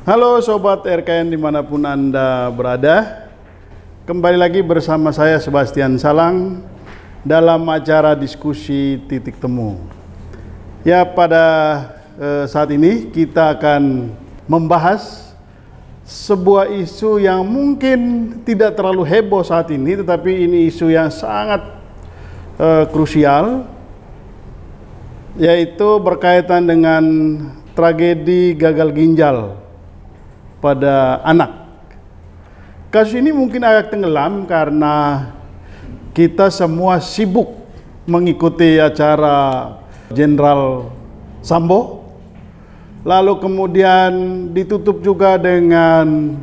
Halo Sobat RKN dimanapun Anda berada. Kembali lagi bersama saya Sebastian Salang dalam acara diskusi titik temu. Ya, pada saat ini kita akan membahas sebuah isu yang mungkin tidak terlalu heboh saat ini, tetapi ini isu yang sangat krusial, yaitu berkaitan dengan tragedi gagal ginjal pada anak. Kasus ini mungkin agak tenggelam karena kita semua sibuk mengikuti acara Jenderal Sambo, lalu kemudian ditutup juga dengan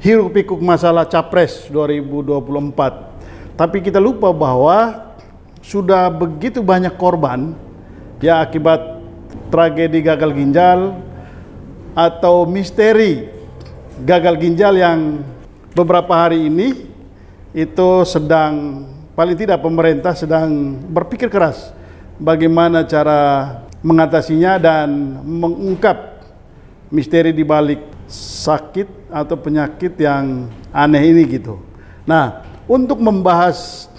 hiruk pikuk masalah Capres 2024. Tapi kita lupa bahwa sudah begitu banyak korban ya akibat tragedi gagal ginjal atau misteri gagal ginjal yang beberapa hari ini itu sedang, paling tidak pemerintah sedang berpikir keras bagaimana cara mengatasinya dan mengungkap misteri di balik sakit atau penyakit yang aneh ini gitu. Nah, untuk membahas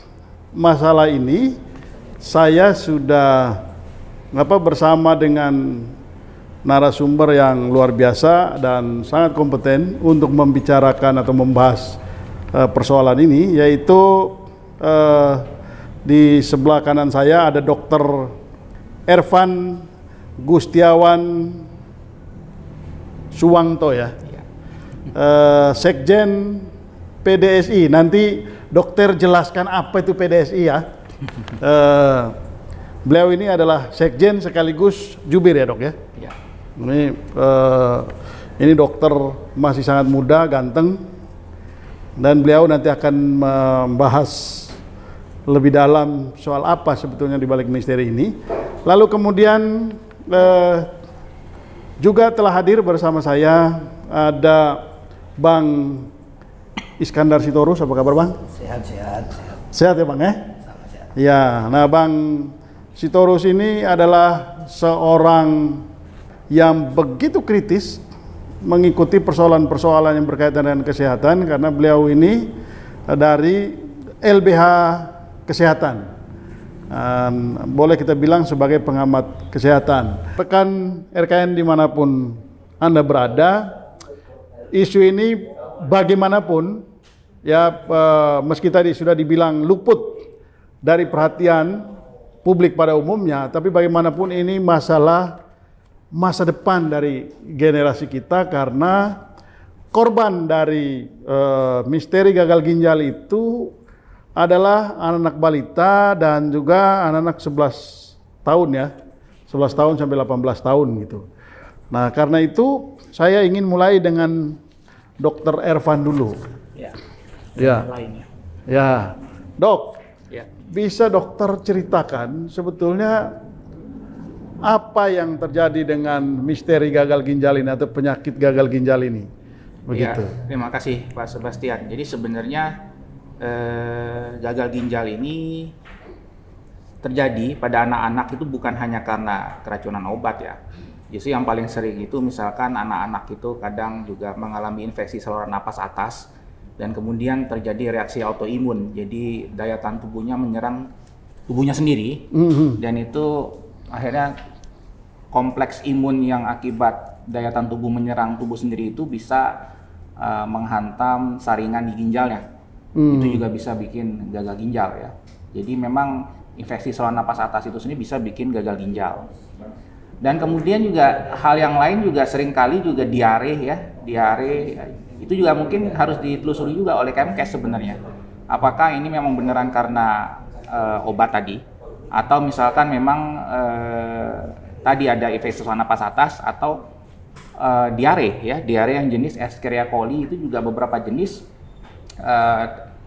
masalah ini saya sudah bersama dengan narasumber yang luar biasa dan sangat kompeten untuk membicarakan atau membahas persoalan ini, yaitu di sebelah kanan saya ada Dr. Ervan Gustiawan Suwanto ya, Sekjen PDSI. Nanti dokter jelaskan apa itu PDSI ya. Beliau ini adalah Sekjen sekaligus Jubir ya dok ya. Ini dokter masih sangat muda, ganteng, dan beliau nanti akan membahas lebih dalam soal apa sebetulnya di balik misteri ini. Lalu kemudian juga telah hadir bersama saya ada Bang Iskandar Sitorus. Apa kabar Bang? Sehat ya Bang ya? Sehat. Ya, nah Bang Sitorus ini adalah seorang yang begitu kritis mengikuti persoalan-persoalan yang berkaitan dengan kesehatan, karena beliau ini dari LBH Kesehatan, boleh kita bilang sebagai pengamat kesehatan. Rekan RKN dimanapun Anda berada, isu ini bagaimanapun ya, meski tadi sudah dibilang luput dari perhatian publik pada umumnya, tapi bagaimanapun ini masa depan dari generasi kita, karena korban dari misteri gagal ginjal itu adalah anak-anak balita dan juga anak-anak 11 tahun ya, 11 tahun sampai 18 tahun gitu. Nah, karena itu saya ingin mulai dengan Dr. Ervan dulu. Ya. Dok, bisa dokter ceritakan sebetulnya apa yang terjadi dengan misteri gagal ginjal ini atau penyakit gagal ginjal ini? Begitu. Ya, terima kasih Pak Sebastian. Jadi sebenarnya gagal ginjal ini terjadi pada anak-anak itu bukan hanya karena keracunan obat ya. Justru yang paling sering itu misalkan anak-anak itu kadang juga mengalami infeksi saluran napas atas dan kemudian terjadi reaksi autoimun. Jadi daya tahan tubuhnya menyerang tubuhnya sendiri dan itu akhirnya kompleks imun yang akibat daya tahan tubuh menyerang tubuh sendiri itu bisa menghantam saringan di ginjalnya. Itu juga bisa bikin gagal ginjal ya. Jadi memang infeksi saluran napas atas itu sendiri bisa bikin gagal ginjal. Dan kemudian juga hal yang lain juga seringkali juga diare ya. Diare itu juga mungkin harus ditelusuri juga oleh Kemkes sebenarnya. Apakah ini memang beneran karena obat tadi, atau misalkan memang tadi ada infeksi saluran napas atas, atau diare ya, diare yang jenis Escherichia coli itu juga beberapa jenis,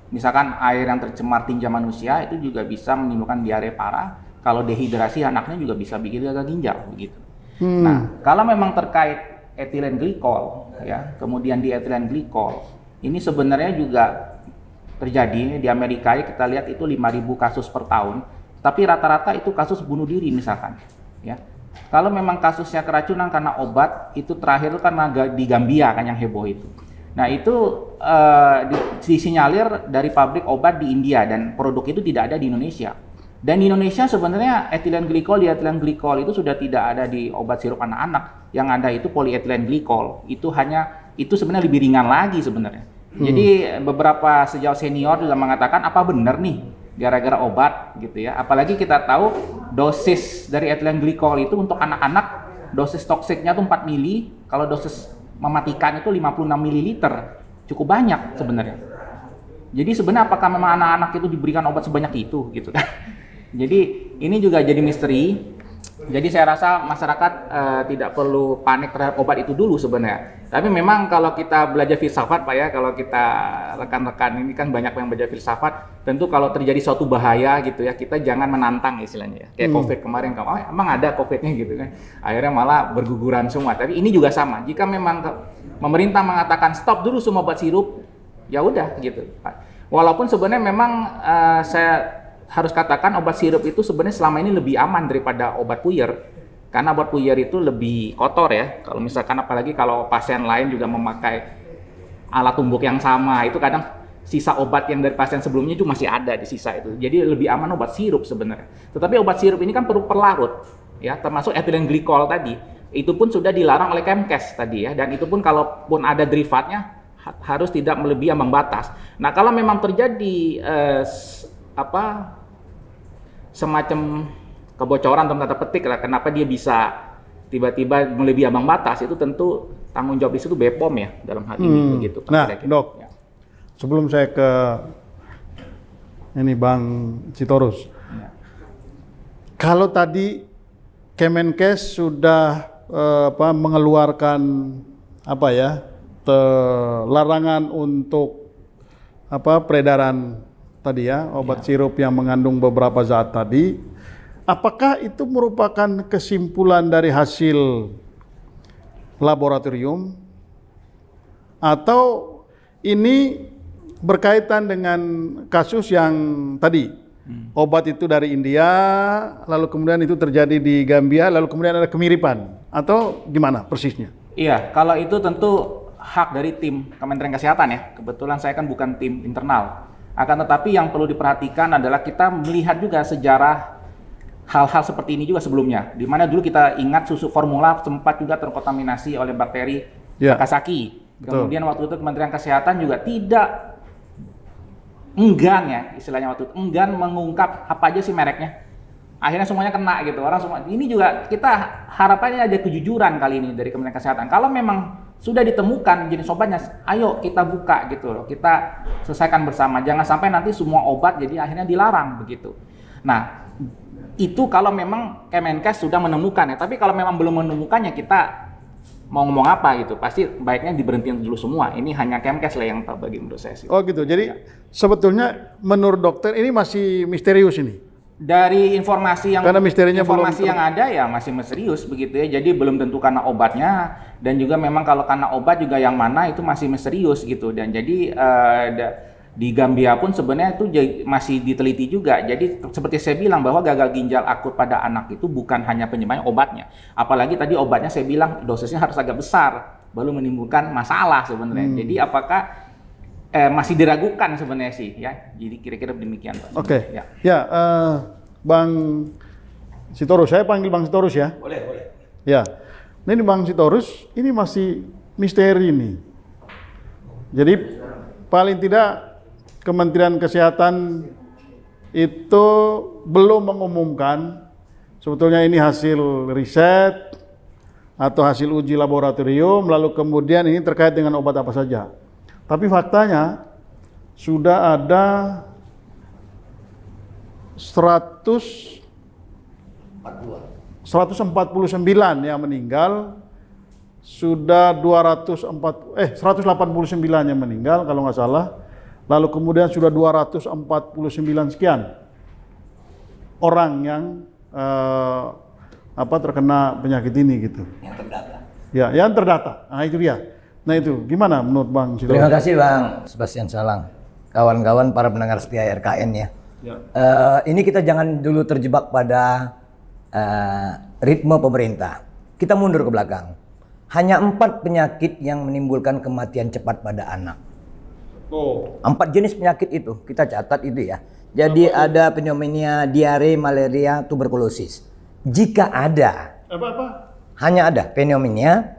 misalkan air yang tercemar tinja manusia itu juga bisa menimbulkan diare parah. Kalau dehidrasi anaknya juga bisa bikin gagal ginjal begitu. Nah, kalau memang terkait etilen glikol ya, kemudian di etilen glikol ini sebenarnya juga terjadi di Amerika ya, kita lihat itu 5.000 kasus per tahun, tapi rata-rata itu kasus bunuh diri misalkan ya. Kalau memang kasusnya keracunan karena obat, itu terakhir itu kan di Gambia kan yang heboh itu. Nah itu disinyalir dari pabrik obat di India dan produk itu tidak ada di Indonesia. Dan di Indonesia sebenarnya etilen glikol, dietilen glikol itu sudah tidak ada di obat sirup anak-anak. Yang ada itu polyethylene glikol. Itu sebenarnya lebih ringan lagi sebenarnya. Jadi beberapa sejauh senior juga mengatakan apa benar nih gara-gara obat gitu ya. Apalagi kita tahu dosis dari etilen glikol itu untuk anak-anak dosis toksiknya tuh 4 mili, kalau dosis mematikan itu 56 ml. Cukup banyak sebenarnya. Jadi sebenarnya apakah memang anak-anak itu diberikan obat sebanyak itu gitu kan. Jadi ini juga jadi misteri. Jadi saya rasa masyarakat tidak perlu panik terhadap obat itu dulu sebenarnya. Tapi memang kalau kita belajar filsafat Pak ya, kalau kita rekan-rekan ini kan banyak yang belajar filsafat, tentu kalau terjadi suatu bahaya gitu ya, kita jangan menantang istilahnya ya. Kayak COVID kemarin, emang ada COVID-nya gitu kan. Akhirnya malah berguguran semua. Tapi ini juga sama. Jika memang pemerintah mengatakan stop dulu semua obat sirup, ya udah gitu. Walaupun sebenarnya memang saya harus katakan obat sirup itu sebenarnya selama ini lebih aman daripada obat puyer. Karena obat puyer itu lebih kotor ya. Kalau misalkan apalagi kalau pasien lain juga memakai alat tumbuk yang sama, itu kadang sisa obat yang dari pasien sebelumnya itu masih ada di sisa itu. Jadi lebih aman obat sirup sebenarnya. Tetapi obat sirup ini kan perlu perlarut ya, termasuk etilen glikol tadi. Itu pun sudah dilarang oleh Kemkes tadi ya. Dan itu pun kalaupun ada derivatnya harus tidak melebihi ambang batas. Nah, kalau memang terjadi semacam kebocoran dalam tanda petik lah, kenapa dia bisa tiba-tiba melebihi ambang batas, itu tentu tanggung jawab itu BPOM ya dalam hal ini begitu. Nah, Dok, ya. Sebelum saya ke ini Bang Sitorus, ya. Kalau tadi Kemenkes sudah mengeluarkan larangan untuk peredaran tadi ya, obat sirup yang mengandung beberapa zat tadi, apakah itu merupakan kesimpulan dari hasil laboratorium atau ini berkaitan dengan kasus yang tadi obat itu dari India, lalu kemudian itu terjadi di Gambia, lalu kemudian ada kemiripan, atau gimana persisnya? Iya, kalau itu tentu hak dari tim Kementerian Kesehatan ya. Kebetulan saya kan bukan tim internal. Akan tetapi yang perlu diperhatikan adalah kita melihat juga sejarah hal-hal seperti ini juga sebelumnya. Di mana dulu kita ingat susu formula sempat juga terkontaminasi oleh bakteri Takasaki. Kemudian waktu itu Kementerian Kesehatan juga tidak enggan ya, istilahnya waktu itu enggan mengungkap apa aja sih mereknya. Akhirnya semuanya kena gitu. Orang semua. Ini juga kita harapannya ada kejujuran kali ini dari Kementerian Kesehatan. Kalau memang sudah ditemukan jenis obatnya, ayo kita buka gitu loh, kita selesaikan bersama. Jangan sampai nanti semua obat jadi akhirnya dilarang begitu. Nah, itu kalau memang Kemenkes sudah menemukan ya. Tapi kalau memang belum menemukannya, kita mau ngomong apa gitu, pasti baiknya diberhentiin dulu semua. Ini hanya Kemenkes lah yang tahu bagi menurut saya sih. Oh gitu. Jadi sebetulnya menurut dokter ini masih misterius ini. Dari informasi yang belum ada ya masih misterius begitu ya. Jadi belum tentu karena obatnya, dan juga memang kalau karena obat juga yang mana itu masih misterius gitu. Dan jadi di Gambia pun sebenarnya itu masih diteliti juga. Jadi seperti saya bilang bahwa gagal ginjal akut pada anak itu bukan hanya penyebabnya obatnya. Apalagi tadi obatnya saya bilang dosisnya harus agak besar baru menimbulkan masalah sebenarnya. Jadi apakah masih diragukan sebenarnya sih ya. Jadi kira-kira demikian Pak. Oke. Ya, Bang Sitorus, saya panggil Bang Sitorus ya. Boleh. Ya. Ini Bang Sitorus, ini masih misteri nih. Jadi paling tidak Kementerian Kesehatan itu belum mengumumkan sebetulnya ini hasil riset atau hasil uji laboratorium, lalu kemudian ini terkait dengan obat apa saja. Tapi faktanya sudah ada 149 yang meninggal, sudah 189 yang meninggal kalau nggak salah, lalu kemudian sudah 249 sekian orang yang terkena penyakit ini gitu. Yang terdata. Ya, yang terdata. Nah itu dia. Nah itu gimana menurut Bang Sitorus? Terima kasih Bang Sebastian Salang, kawan-kawan para pendengar setia RKN ya. Ini kita jangan dulu terjebak pada ritme pemerintah. Kita mundur ke belakang. Hanya 4 penyakit yang menimbulkan kematian cepat pada anak. 4 jenis penyakit itu kita catat itu ya. Jadi ada pneumonia, diare, malaria, tuberkulosis. Jika ada, hanya ada pneumonia,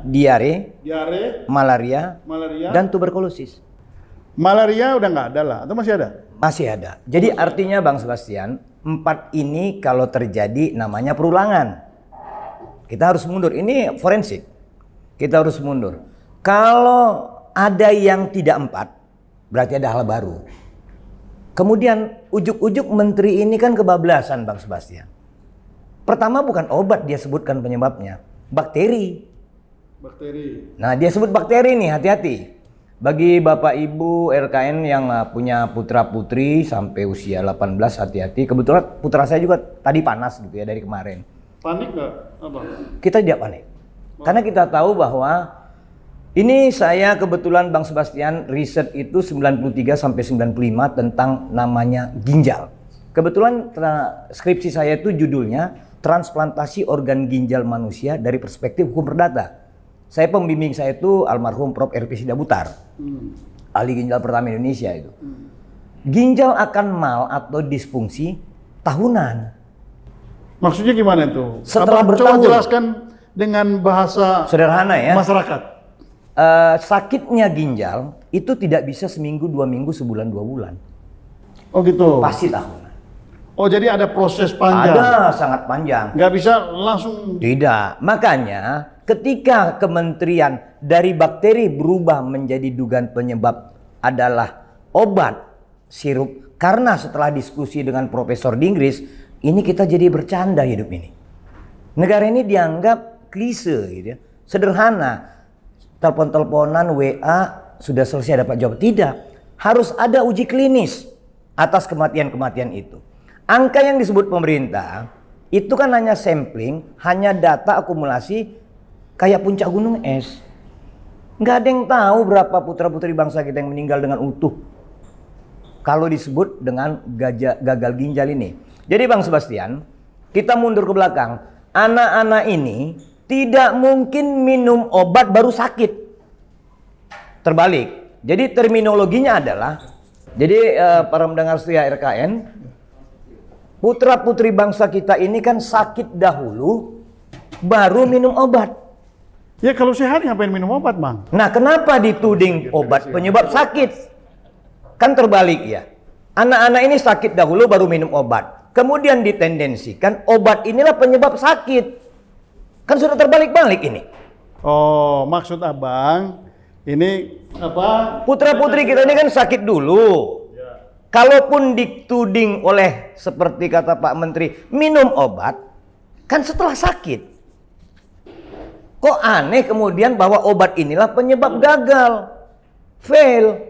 diare, malaria, dan tuberkulosis. Malaria udah nggak ada lah, atau masih ada? Masih ada. Jadi artinya Bang Sebastian, 4 ini kalau terjadi namanya perulangan. Kita harus mundur. Ini forensik. Kita harus mundur. Kalau ada yang tidak 4, berarti ada hal baru. Kemudian ujuk-ujuk menteri ini kan kebablasan Bang Sebastian. Pertama bukan obat dia sebutkan penyebabnya. Bakteri. Nah dia sebut bakteri nih, hati-hati. Bagi Bapak Ibu RKN yang punya putra putri sampai usia 18, hati-hati. Kebetulan putra saya juga tadi panas gitu ya dari kemarin. Panik nggak? Apa? Kita tidak panik. Karena kita tahu bahwa ini saya kebetulan Bang Sebastian riset itu 93 sampai 95 tentang namanya ginjal. Kebetulan skripsi saya itu judulnya Transplantasi Organ Ginjal Manusia dari Perspektif Hukum Perdata. Saya pembimbing saya itu almarhum Prof. R.P. Sidabutar, ahli ginjal pertama Indonesia itu. Ginjal akan mal atau disfungsi tahunan. Maksudnya gimana itu? Setelah Coba bertahun. jelaskan dengan bahasa Sederhana ya. masyarakat. Sakitnya ginjal itu tidak bisa seminggu, 2 minggu, sebulan, 2 bulan. Oh gitu. Pasti tahunan. Oh jadi ada proses panjang. Ada, sangat panjang. Nggak bisa langsung. Tidak. Makanya ketika kementerian dari bakteri berubah menjadi dugaan penyebab adalah obat sirup, karena setelah diskusi dengan Profesor di Inggris, ini kita jadi bercanda hidup ini. Negara ini dianggap klise gitu ya. Sederhana. Telepon-teleponan, WA, sudah selesai dapat jawab. Tidak. Harus ada uji klinis atas kematian-kematian itu. Angka yang disebut pemerintah, itu kan hanya sampling, hanya data akumulasi kayak puncak gunung es. Nggak ada yang tahu berapa putra-putri bangsa kita yang meninggal dengan utuh. Kalau disebut dengan gagal ginjal ini. Jadi Bang Sebastian, kita mundur ke belakang. Anak-anak ini tidak mungkin minum obat baru sakit. Terbalik. Jadi terminologinya adalah, jadi para mendengar setia RKN, putra putri bangsa kita ini kan sakit dahulu, baru minum obat. Ya kalau sehat ngapain minum obat, Bang? Nah kenapa dituding obat penyebab sakit? Kan terbalik ya. Anak-anak ini sakit dahulu baru minum obat. Kemudian ditendensikan obat inilah penyebab sakit. Kan sudah terbalik-balik ini. Oh, maksud Abang ini apa? Putra-putri kita ini kan sakit dulu. Ya. Kalaupun dituding oleh seperti kata Pak Menteri minum obat, kan setelah sakit. Kok aneh kemudian bahwa obat inilah penyebab gagal, fail.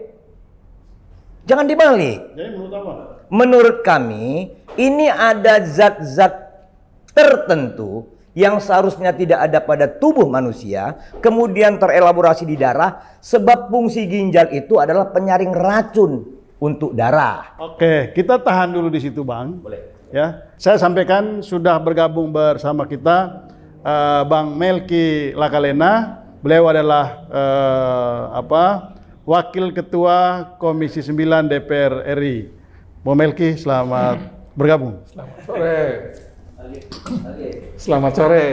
Jangan dibalik. Jadi menurut apa? Menurut kami ini ada zat-zat tertentu yang seharusnya tidak ada pada tubuh manusia, kemudian terelaborasi di darah, sebab fungsi ginjal itu adalah penyaring racun untuk darah. Oke, kita tahan dulu di situ, Bang. Boleh. Ya, saya sampaikan sudah bergabung bersama kita Bang Melki Lakalena. Beliau adalah Wakil Ketua Komisi 9 DPR RI. Bang Melki, selamat bergabung. Selamat sore. Selamat sore,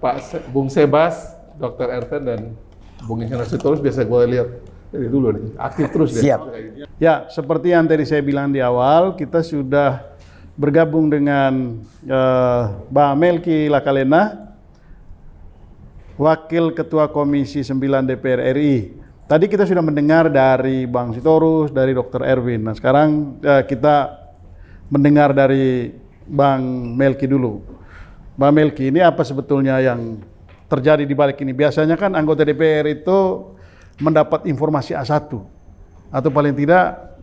Pak Bung Sebas, Dr. Erven dan Bung Insinyur Sitorus. Biasa gue lihat dari dulu nih, aktif terus deh. Siap. Ya, seperti yang tadi saya bilang di awal, kita sudah bergabung dengan Bang Melki Lakalena, Wakil Ketua Komisi 9 DPR RI. Tadi kita sudah mendengar dari Bang Sitorus, dari Dr. Erwin. Nah, sekarang kita mendengar dari Bang Melki dulu. Bang Melki, ini apa sebetulnya yang terjadi di balik ini? Biasanya kan anggota DPR itu mendapat informasi A1 atau paling tidak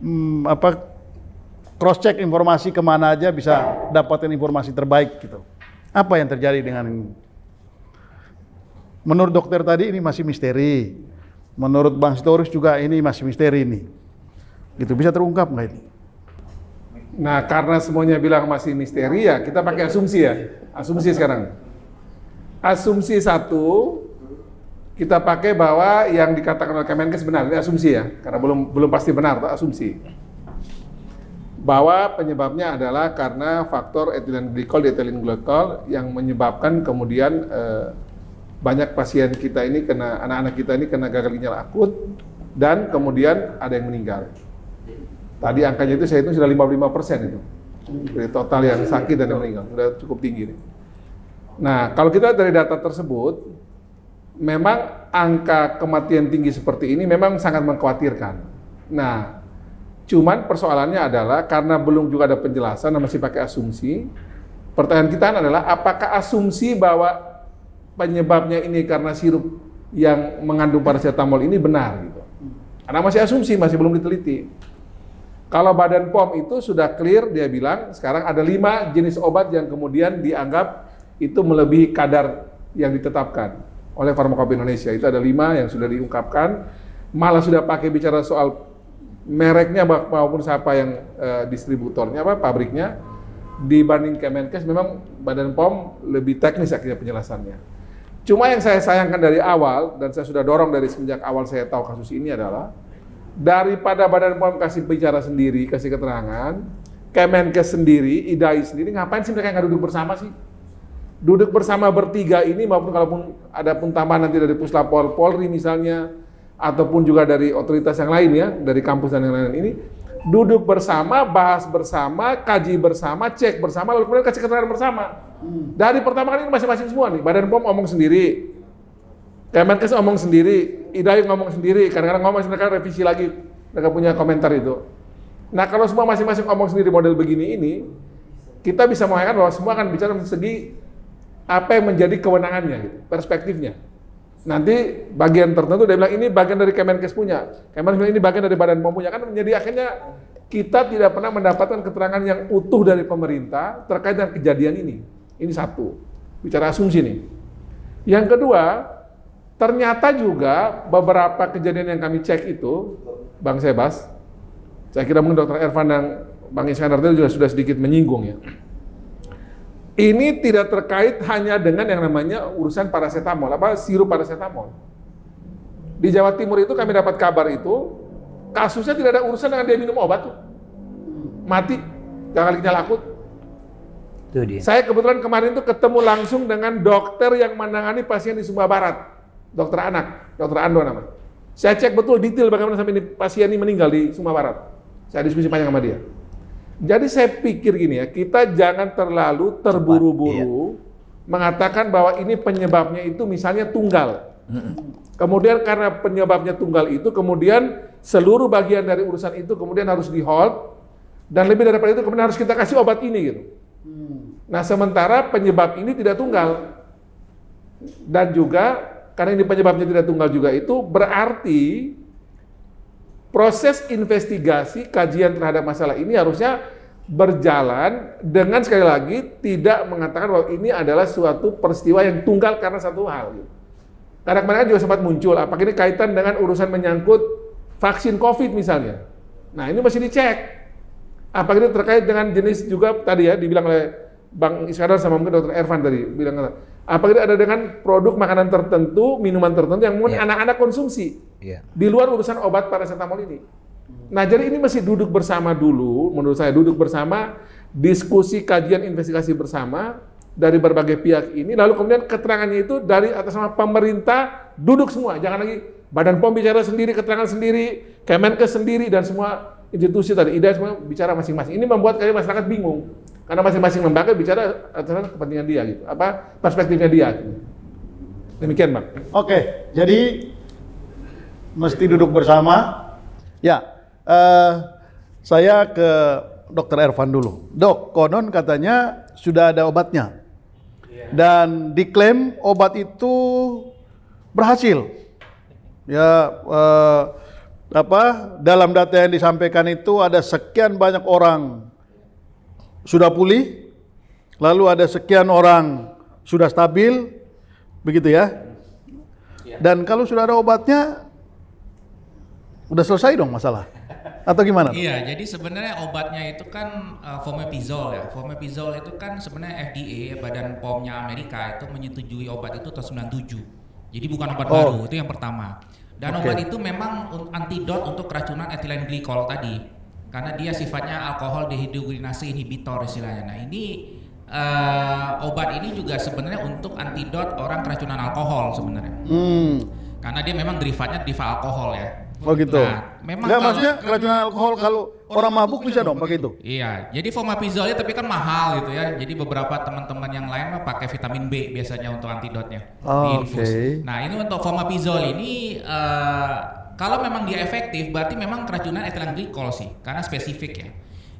cross check informasi kemana aja bisa dapatkan informasi terbaik gitu. Apa yang terjadi dengan ini? Menurut dokter tadi ini masih misteri. Menurut Bang Sitorus juga ini masih misteri ini. Gitu, bisa terungkap nggak ini? Nah, karena semuanya bilang masih misteri ya, kita pakai asumsi ya. Asumsi sekarang. Asumsi satu, kita pakai bahwa yang dikatakan oleh Kemenkes benar, ini asumsi ya, karena belum pasti benar, itu asumsi. Bahwa penyebabnya adalah karena faktor etilen glikol, dietilen glykol yang menyebabkan kemudian banyak pasien kita ini kena, anak-anak kita ini kena gagal ginjal akut dan kemudian ada yang meninggal. Tadi angkanya itu saya hitung sudah 55% itu dari total yang sakit dan yang meninggal, sudah cukup tinggi nih. Nah, kalau kita dari data tersebut, memang angka kematian tinggi seperti ini memang sangat mengkhawatirkan. Nah, cuman persoalannya adalah karena belum juga ada penjelasan dan masih pakai asumsi. Pertanyaan kita adalah apakah asumsi bahwa penyebabnya ini karena sirup yang mengandung paracetamol ini benar gitu. Karena masih asumsi, masih belum diteliti. Kalau Badan POM itu sudah clear, dia bilang sekarang ada 5 jenis obat yang kemudian dianggap itu melebihi kadar yang ditetapkan oleh Farmakope Indonesia. Itu ada 5 yang sudah diungkapkan, malah sudah pakai bicara soal mereknya maupun siapa yang distributornya, pabriknya, dibanding Kemenkes. Memang Badan POM lebih teknis akhirnya penjelasannya. Cuma yang saya sayangkan dari awal, dan saya sudah dorong dari semenjak awal saya tahu kasus ini adalah, daripada Badan POM kasih bicara sendiri, kasih keterangan, Kemenkes sendiri, IDAI sendiri, ngapain sih mereka nggak duduk bersama sih? Duduk bersama bertiga ini, maupun kalaupun ada pun tambahan nanti dari Puslapor, Polri misalnya, ataupun juga dari otoritas yang lain ya, dari kampus dan yang lain ini, duduk bersama, bahas bersama, kaji bersama, cek bersama, lalu kemudian kasih keterangan bersama. Dari pertama kali ini masing-masing semua nih, Badan POM ngomong sendiri, Kemenkes ngomong sendiri, IDAI ngomong sendiri, kadang-kadang ngomong mereka revisi lagi, mereka punya komentar itu. Nah, kalau semua masing-masing ngomong sendiri model begini ini, kita bisa mengatakan bahwa semua akan bicara dari segi apa yang menjadi kewenangannya, gitu, perspektifnya. Nanti bagian tertentu dia bilang ini bagian dari Kemenkes punya, Kemenkes bilang ini bagian dari Badan POM punya, kan menjadi akhirnya kita tidak pernah mendapatkan keterangan yang utuh dari pemerintah terkait dengan kejadian ini. Ini satu, bicara asumsi nih. Yang kedua, ternyata juga beberapa kejadian yang kami cek itu, Bang Sebas, saya kira mungkin Dr. Ervan dan Bang Iskandar itu juga sudah sedikit menyinggung ya. Ini tidak terkait hanya dengan yang namanya urusan paracetamol, sirup paracetamol. Di Jawa Timur itu kami dapat kabar itu, kasusnya tidak ada urusan dengan dia minum obat tuh. Mati, gagal ginjal akut. Itu dia. Saya kebetulan kemarin tuh ketemu langsung dengan dokter yang menangani pasien di Sumba Barat. Dokter anak, Dokter Ando namanya. Saya cek betul detail bagaimana sampai ini pasien ini meninggal di Sumba Barat. Saya diskusi panjang sama dia. Jadi saya pikir gini ya, kita jangan terlalu terburu-buru mengatakan bahwa ini penyebabnya itu misalnya tunggal. Kemudian karena penyebabnya tunggal itu, kemudian seluruh bagian dari urusan itu kemudian harus di hold, dan lebih daripada itu kemudian harus kita kasih obat ini gitu. Nah, sementara penyebab ini tidak tunggal. Dan juga karena ini penyebabnya tidak tunggal juga itu berarti proses investigasi kajian terhadap masalah ini harusnya berjalan dengan sekali lagi tidak mengatakan bahwa ini adalah suatu peristiwa yang tunggal karena satu hal. Karena kemarin juga sempat muncul, apakah ini kaitan dengan urusan menyangkut vaksin COVID misalnya. Nah, ini masih dicek. Apakah ini terkait dengan jenis juga tadi ya dibilang oleh Bang Iskandar sama mungkin Dr. Ervan tadi bilang, apakah ini ada dengan produk makanan tertentu, minuman tertentu yang mungkin anak-anak konsumsi di luar urusan obat paracetamol ini. Nah, jadi ini masih duduk bersama dulu, menurut saya duduk bersama, diskusi, kajian, investigasi bersama dari berbagai pihak ini, lalu kemudian keterangannya itu dari atas nama pemerintah duduk semua, jangan lagi Badan POM bicara sendiri, keterangan sendiri, Kemenkes sendiri, dan semua institusi tadi, IDAI semua bicara masing-masing. Ini membuat kayaknya masyarakat bingung, karena masing-masing lembaga bicara atas kepentingan dia, gitu, perspektifnya dia. Gitu. Demikian, Bang. Oke, jadi mesti duduk bersama. Ya, saya ke Dr. Ervan dulu. Dok, konon katanya sudah ada obatnya. Dan diklaim obat itu berhasil. Ya, dalam data yang disampaikan itu ada sekian banyak orang sudah pulih, lalu ada sekian orang sudah stabil, begitu ya. Dan kalau sudah ada obatnya, udah selesai dong masalah. atau gimana? Iya, jadi sebenarnya obatnya itu kan fomepizol ya. Fomepizol itu kan sebenarnya FDA, Badan POM-nya Amerika itu menyetujui obat itu tahun 97. Jadi bukan obat baru, itu yang pertama. Dan obat itu memang antidot untuk keracunan ethylene glycol tadi. Karena dia sifatnya alkohol dehidrogenase inhibitor istilahnya. Nah, ini obat ini juga sebenarnya untuk antidot orang keracunan alkohol sebenarnya. Karena dia memang derivat alkohol ya. Oh gitu. Nah, memang nggak, maksudnya keracunan alkohol kalau orang mabuk bisa dong pakai itu? Iya, jadi fomepizolnya tapi kan mahal gitu ya. Jadi beberapa teman-teman yang lain mah pakai vitamin B biasanya untuk antidotnya di infus. Nah, ini untuk fomepizol ini kalau memang dia efektif berarti memang keracunan ethylene glycol sih, karena spesifik ya.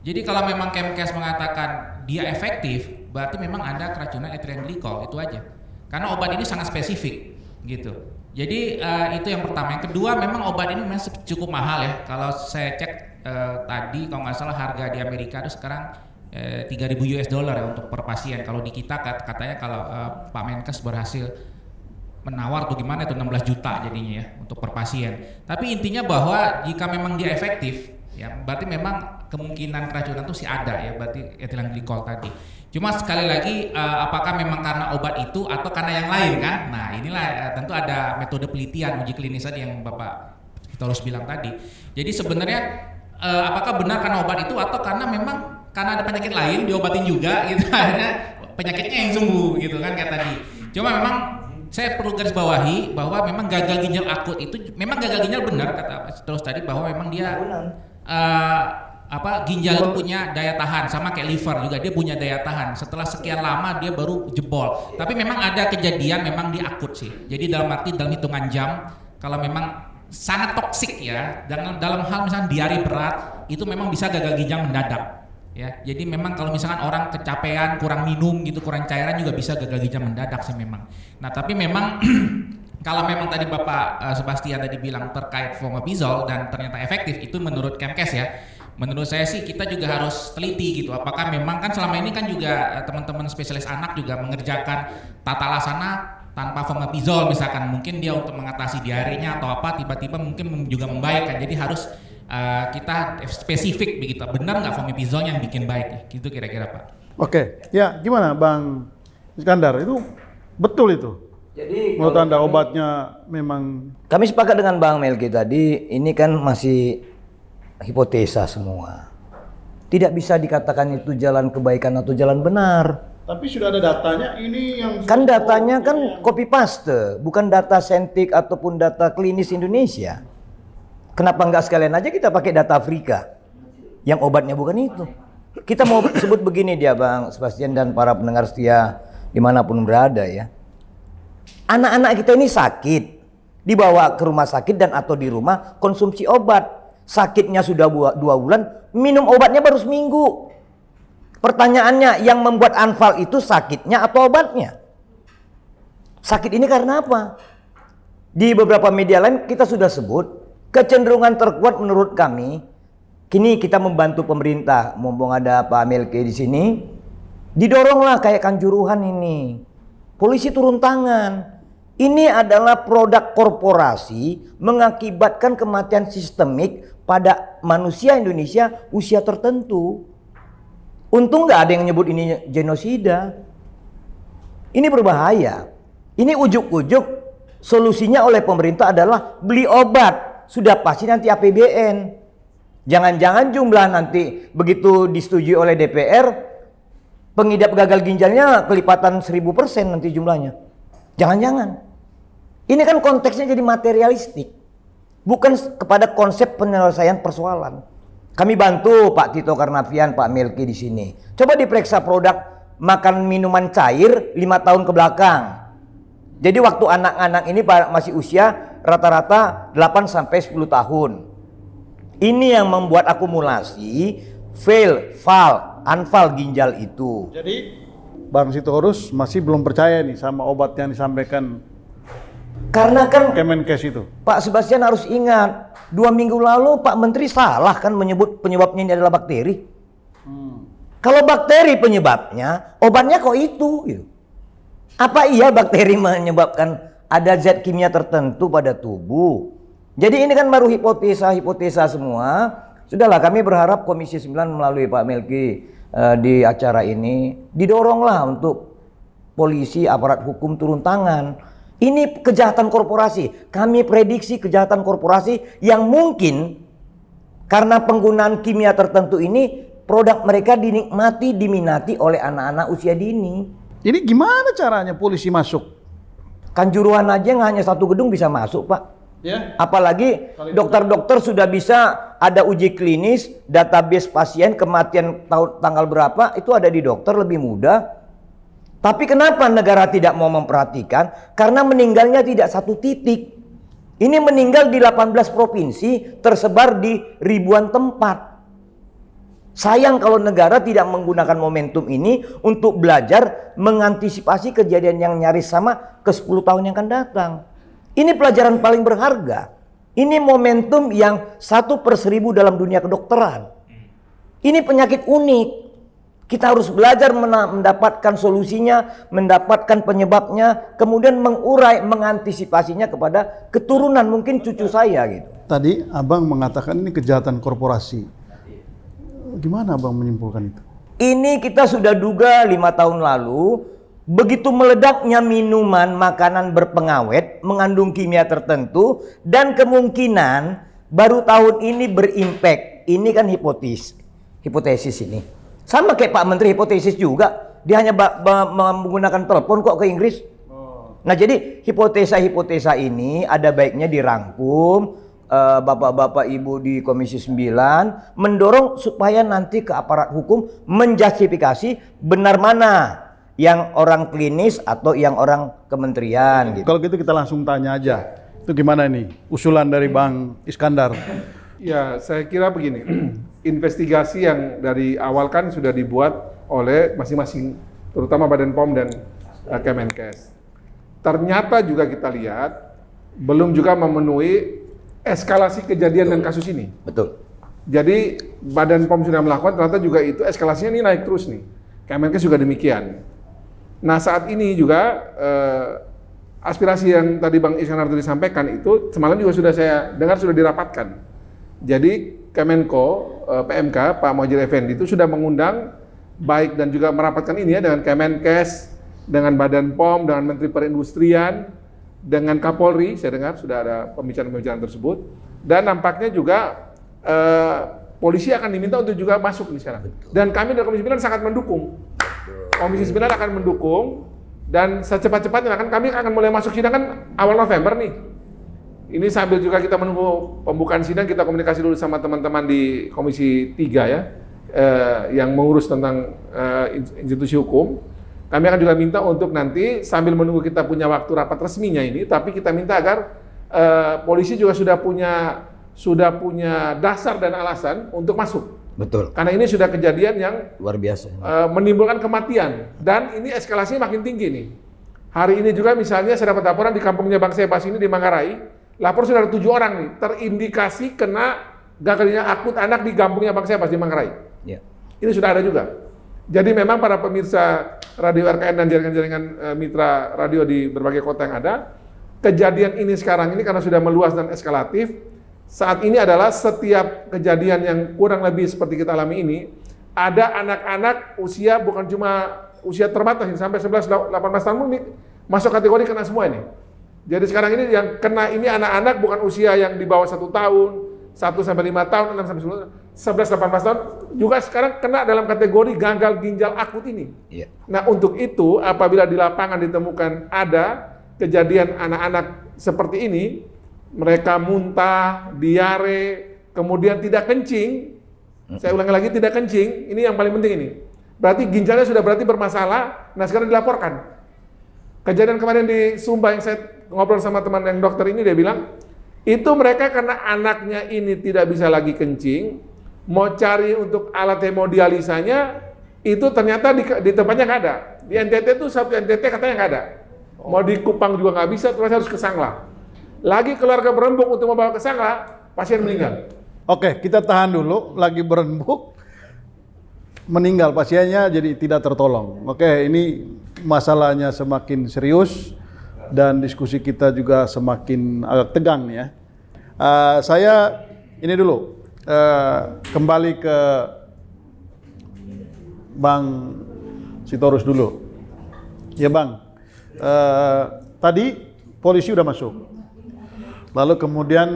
Jadi kalau memang Kemkes mengatakan dia efektif, berarti memang ada keracunan ethylene glycol, itu aja. Karena obat ini sangat spesifik gitu. Jadi itu yang pertama. Yang kedua, memang obat ini memang cukup mahal ya. Kalau saya cek tadi kalau nggak salah harga di Amerika itu sekarang 3.000 US dollar ya untuk per pasien. Kalau di kita katanya kalau Pak Menkes berhasil menawar tuh gimana itu 16 juta jadinya ya untuk per pasien. Tapi intinya bahwa jika memang dia efektif ya berarti memang kemungkinan keracunan itu sih ada ya, berarti ethylene glycol tadi. Cuma sekali lagi apakah memang karena obat itu atau karena yang lain kan? Nah inilah tentu ada metode penelitian uji klinis tadi yang Bapak Sitorus bilang tadi. Jadi sebenarnya apakah benar karena obat itu atau karena memang karena ada penyakit lain diobatin juga gitu akhirnya penyakitnya yang sembuh gitu kan kayak tadi. Cuma memang saya perlu garis bawahi bahwa memang gagal ginjal akut itu memang gagal ginjal benar kata Sitorus tadi bahwa memang dia ginjal itu punya daya tahan sama kayak liver juga dia punya daya tahan setelah sekian lama dia baru jebol. Tapi memang ada kejadian memang di akut sih. Jadi dalam hitungan jam kalau memang sangat toksik ya dalam hal misalnya diare berat itu memang bisa gagal ginjal mendadak ya. Jadi memang kalau misalkan orang kecapean kurang minum gitu kurang cairan juga bisa gagal ginjal mendadak sih memang. Nah tapi memang kalau memang tadi Bapak Sebastian tadi bilang terkait fomepizol dan ternyata efektif itu menurut Kemkes ya. Menurut saya sih kita juga harus teliti gitu. Apakah memang kan selama ini kan juga teman-teman spesialis anak juga mengerjakan tata laksana tanpa fomepizol misalkan. Mungkin dia untuk mengatasi diarenya atau apa tiba-tiba mungkin juga membaik kan. Jadi harus kita spesifik begitu. Benar nggak fomepizol yang bikin baik? Gitu kira-kira Pak. Oke, ya gimana Bang Iskandar? Itu betul itu? Jadi menurut Anda obatnya memang? Kami sepakat dengan Bang Melki tadi. Ini kan masih hipotesa semua. Tidak bisa dikatakan itu jalan kebaikan atau jalan benar. Tapi sudah ada datanya ini yang... Kan datanya kan copy paste, bukan data saintik ataupun data klinis Indonesia. Kenapa nggak sekalian aja kita pakai data Afrika yang obatnya bukan itu? Kita mau sebut begini dia Bang Sebastian dan para pendengar setia dimanapun berada ya. Anak-anak kita ini sakit, dibawa ke rumah sakit dan atau di rumah konsumsi obat. Sakitnya sudah 2 bulan, minum obatnya baru seminggu. Pertanyaannya, yang membuat anfal itu sakitnya atau obatnya? Sakit ini karena apa? Di beberapa media lain kita sudah sebut, kecenderungan terkuat menurut kami, kini kita membantu pemerintah, mumpung ada Pak Melki di sini, didoronglah kayak Kanjuruhan ini. Polisi turun tangan. Ini adalah produk korporasi mengakibatkan kematian sistemik pada manusia Indonesia usia tertentu. Untung nggak ada yang nyebut ini genosida. Ini berbahaya. Ini ujuk-ujuk solusinya oleh pemerintah adalah beli obat. Sudah pasti nanti APBN. Jangan-jangan jumlah nanti begitu disetujui oleh DPR, pengidap gagal ginjalnya kelipatan 1000% nanti jumlahnya. Jangan-jangan. Ini kan konteksnya jadi materialistik. Bukan kepada konsep penyelesaian persoalan. Kami bantu Pak Tito Karnavian, Pak Melki di sini. Coba diperiksa produk makan minuman cair 5 tahun ke belakang. Jadi waktu anak-anak ini masih usia rata-rata 8 sampai 10 tahun. Ini yang membuat akumulasi anfal ginjal itu. Jadi Bang Sitorus masih belum percaya nih sama obat yang disampaikan karena kan Kemenkes itu. Pak Sebastian harus ingat, 2 minggu lalu Pak Menteri salah kan menyebut penyebabnya ini adalah bakteri. Kalau bakteri penyebabnya, obatnya kok itu gitu. Apa iya bakteri menyebabkan ada zat kimia tertentu pada tubuh? Jadi ini kan baru hipotesa semua. Sudahlah, kami berharap Komisi 9 melalui Pak Melki di acara ini didoronglah untuk polisi, aparat hukum turun tangan. Ini kejahatan korporasi. Kami prediksi kejahatan korporasi yang mungkin karena penggunaan kimia tertentu ini produk mereka dinikmati, diminati oleh anak-anak usia dini. Ini gimana caranya polisi masuk? Kanjuruhan aja nggak hanya satu gedung bisa masuk, Pak. Ya. Apalagi dokter-dokter sudah bisa ada uji klinis, database pasien kematian tanggal berapa itu ada di dokter, lebih mudah. Tapi kenapa negara tidak mau memperhatikan? Karena meninggalnya tidak satu titik. Ini meninggal di 18 provinsi, tersebar di ribuan tempat. Sayang kalau negara tidak menggunakan momentum ini untuk belajar mengantisipasi kejadian yang nyaris sama ke 10 tahun yang akan datang. Ini pelajaran paling berharga. Ini momentum yang 1/1000 dalam dunia kedokteran. Ini penyakit unik. Kita harus belajar mendapatkan solusinya, mendapatkan penyebabnya, kemudian mengurai, mengantisipasinya kepada keturunan, mungkin cucu saya gitu. Tadi Abang mengatakan ini kejahatan korporasi. Gimana Abang menyimpulkan itu? Ini kita sudah duga 5 tahun lalu. Begitu meledaknya minuman, makanan berpengawet, mengandung kimia tertentu, dan kemungkinan baru tahun ini berimpact. Ini kan hipotesis ini. Sama kayak Pak Menteri hipotesis juga. Dia hanya menggunakan telepon kok ke Inggris. Nah jadi hipotesa-hipotesa ini ada baiknya dirangkum. Bapak-bapak ibu di Komisi 9 mendorong supaya nanti ke aparat hukum menjustifikasi benar mana yang orang klinis atau yang orang kementerian gitu. Kalau gitu kita langsung tanya aja. Itu gimana nih usulan dari Bang Iskandar? Ya, saya kira begini. Investigasi yang dari awal kan sudah dibuat oleh masing-masing, terutama Badan POM dan Kemenkes. Ternyata juga kita lihat belum juga memenuhi eskalasi kejadian dan kasus ini. Betul. Jadi Badan POM sudah melakukan, ternyata juga itu eskalasinya ini naik terus nih. Kemenkes juga demikian. Nah saat ini juga aspirasi yang tadi Bang Iskandar tadi sampaikan itu semalam juga sudah saya dengar sudah dirapatkan. Jadi Kemenko, PMK, Pak Muhadjir Effendi itu sudah mengundang baik dan juga merapatkan ini ya dengan Kemenkes, dengan Badan POM, dengan Menteri Perindustrian, dengan Kapolri, saya dengar sudah ada pembicaraan-pembicaraan tersebut. Dan nampaknya juga polisi akan diminta untuk juga masuk nih sekarang. Dan kami dari Komisi 9 sangat mendukung. Komisi 9 akan mendukung dan secepat-cepatnya kami akan mulai masuk sidang kan awal November nih. Ini sambil juga kita menunggu pembukaan sidang, kita komunikasi dulu sama teman-teman di Komisi 3 ya, yang mengurus tentang institusi hukum. Kami akan juga minta untuk nanti sambil menunggu kita punya waktu rapat resminya ini, tapi kita minta agar polisi juga sudah punya dasar dan alasan untuk masuk. Betul. Karena ini sudah kejadian yang luar biasa. Menimbulkan kematian dan ini eskalasinya makin tinggi nih. Hari ini juga misalnya saya dapat laporan di kampungnya Bang Sebas ini di Manggarai, lapor sudah ada 7 orang nih terindikasi kena gagal ginjal akut anak di kampungnya Bang Sebas di Manggarai. Ya. Ini sudah ada juga. Jadi memang para pemirsa radio RKN dan jaringan-jaringan mitra radio di berbagai kota yang ada, kejadian ini sekarang ini karena sudah meluas dan eskalatif. Saat ini adalah setiap kejadian yang kurang lebih seperti kita alami ini, ada anak-anak usia bukan cuma usia terbatas ini, sampai 11-18 tahun ini masuk kategori kena semua ini. Jadi sekarang ini yang kena ini anak-anak bukan usia yang di bawah 1 tahun, 1-5 tahun, 6-11-18 tahun, juga sekarang kena dalam kategori gagal ginjal akut ini. Iya. Nah untuk itu apabila di lapangan ditemukan ada kejadian anak-anak seperti ini, mereka muntah, diare, kemudian tidak kencing. Saya ulangi lagi, tidak kencing. Ini yang paling penting ini. Berarti ginjalnya sudah berarti bermasalah. Nah sekarang dilaporkan. Kejadian kemarin di Sumba yang saya ngobrol sama teman yang dokter ini, dia bilang itu mereka karena anaknya ini tidak bisa lagi kencing, mau cari untuk alat hemodialisanya itu ternyata di tempatnya nggak ada. Di NTT itu satu NTT katanya nggak ada. Mau di Kupang juga nggak bisa, terus harus ke Sangla. Lagi keluarga berembuk untuk membawa ke Sangla, pasien meninggal. Oke, kita tahan dulu. Lagi berembuk, meninggal pasiennya jadi tidak tertolong. Oke, ini masalahnya semakin serius dan diskusi kita juga semakin agak tegang ya. Saya ini dulu, kembali ke Bang Sitorus dulu. Ya Bang, tadi polisi udah masuk. Lalu kemudian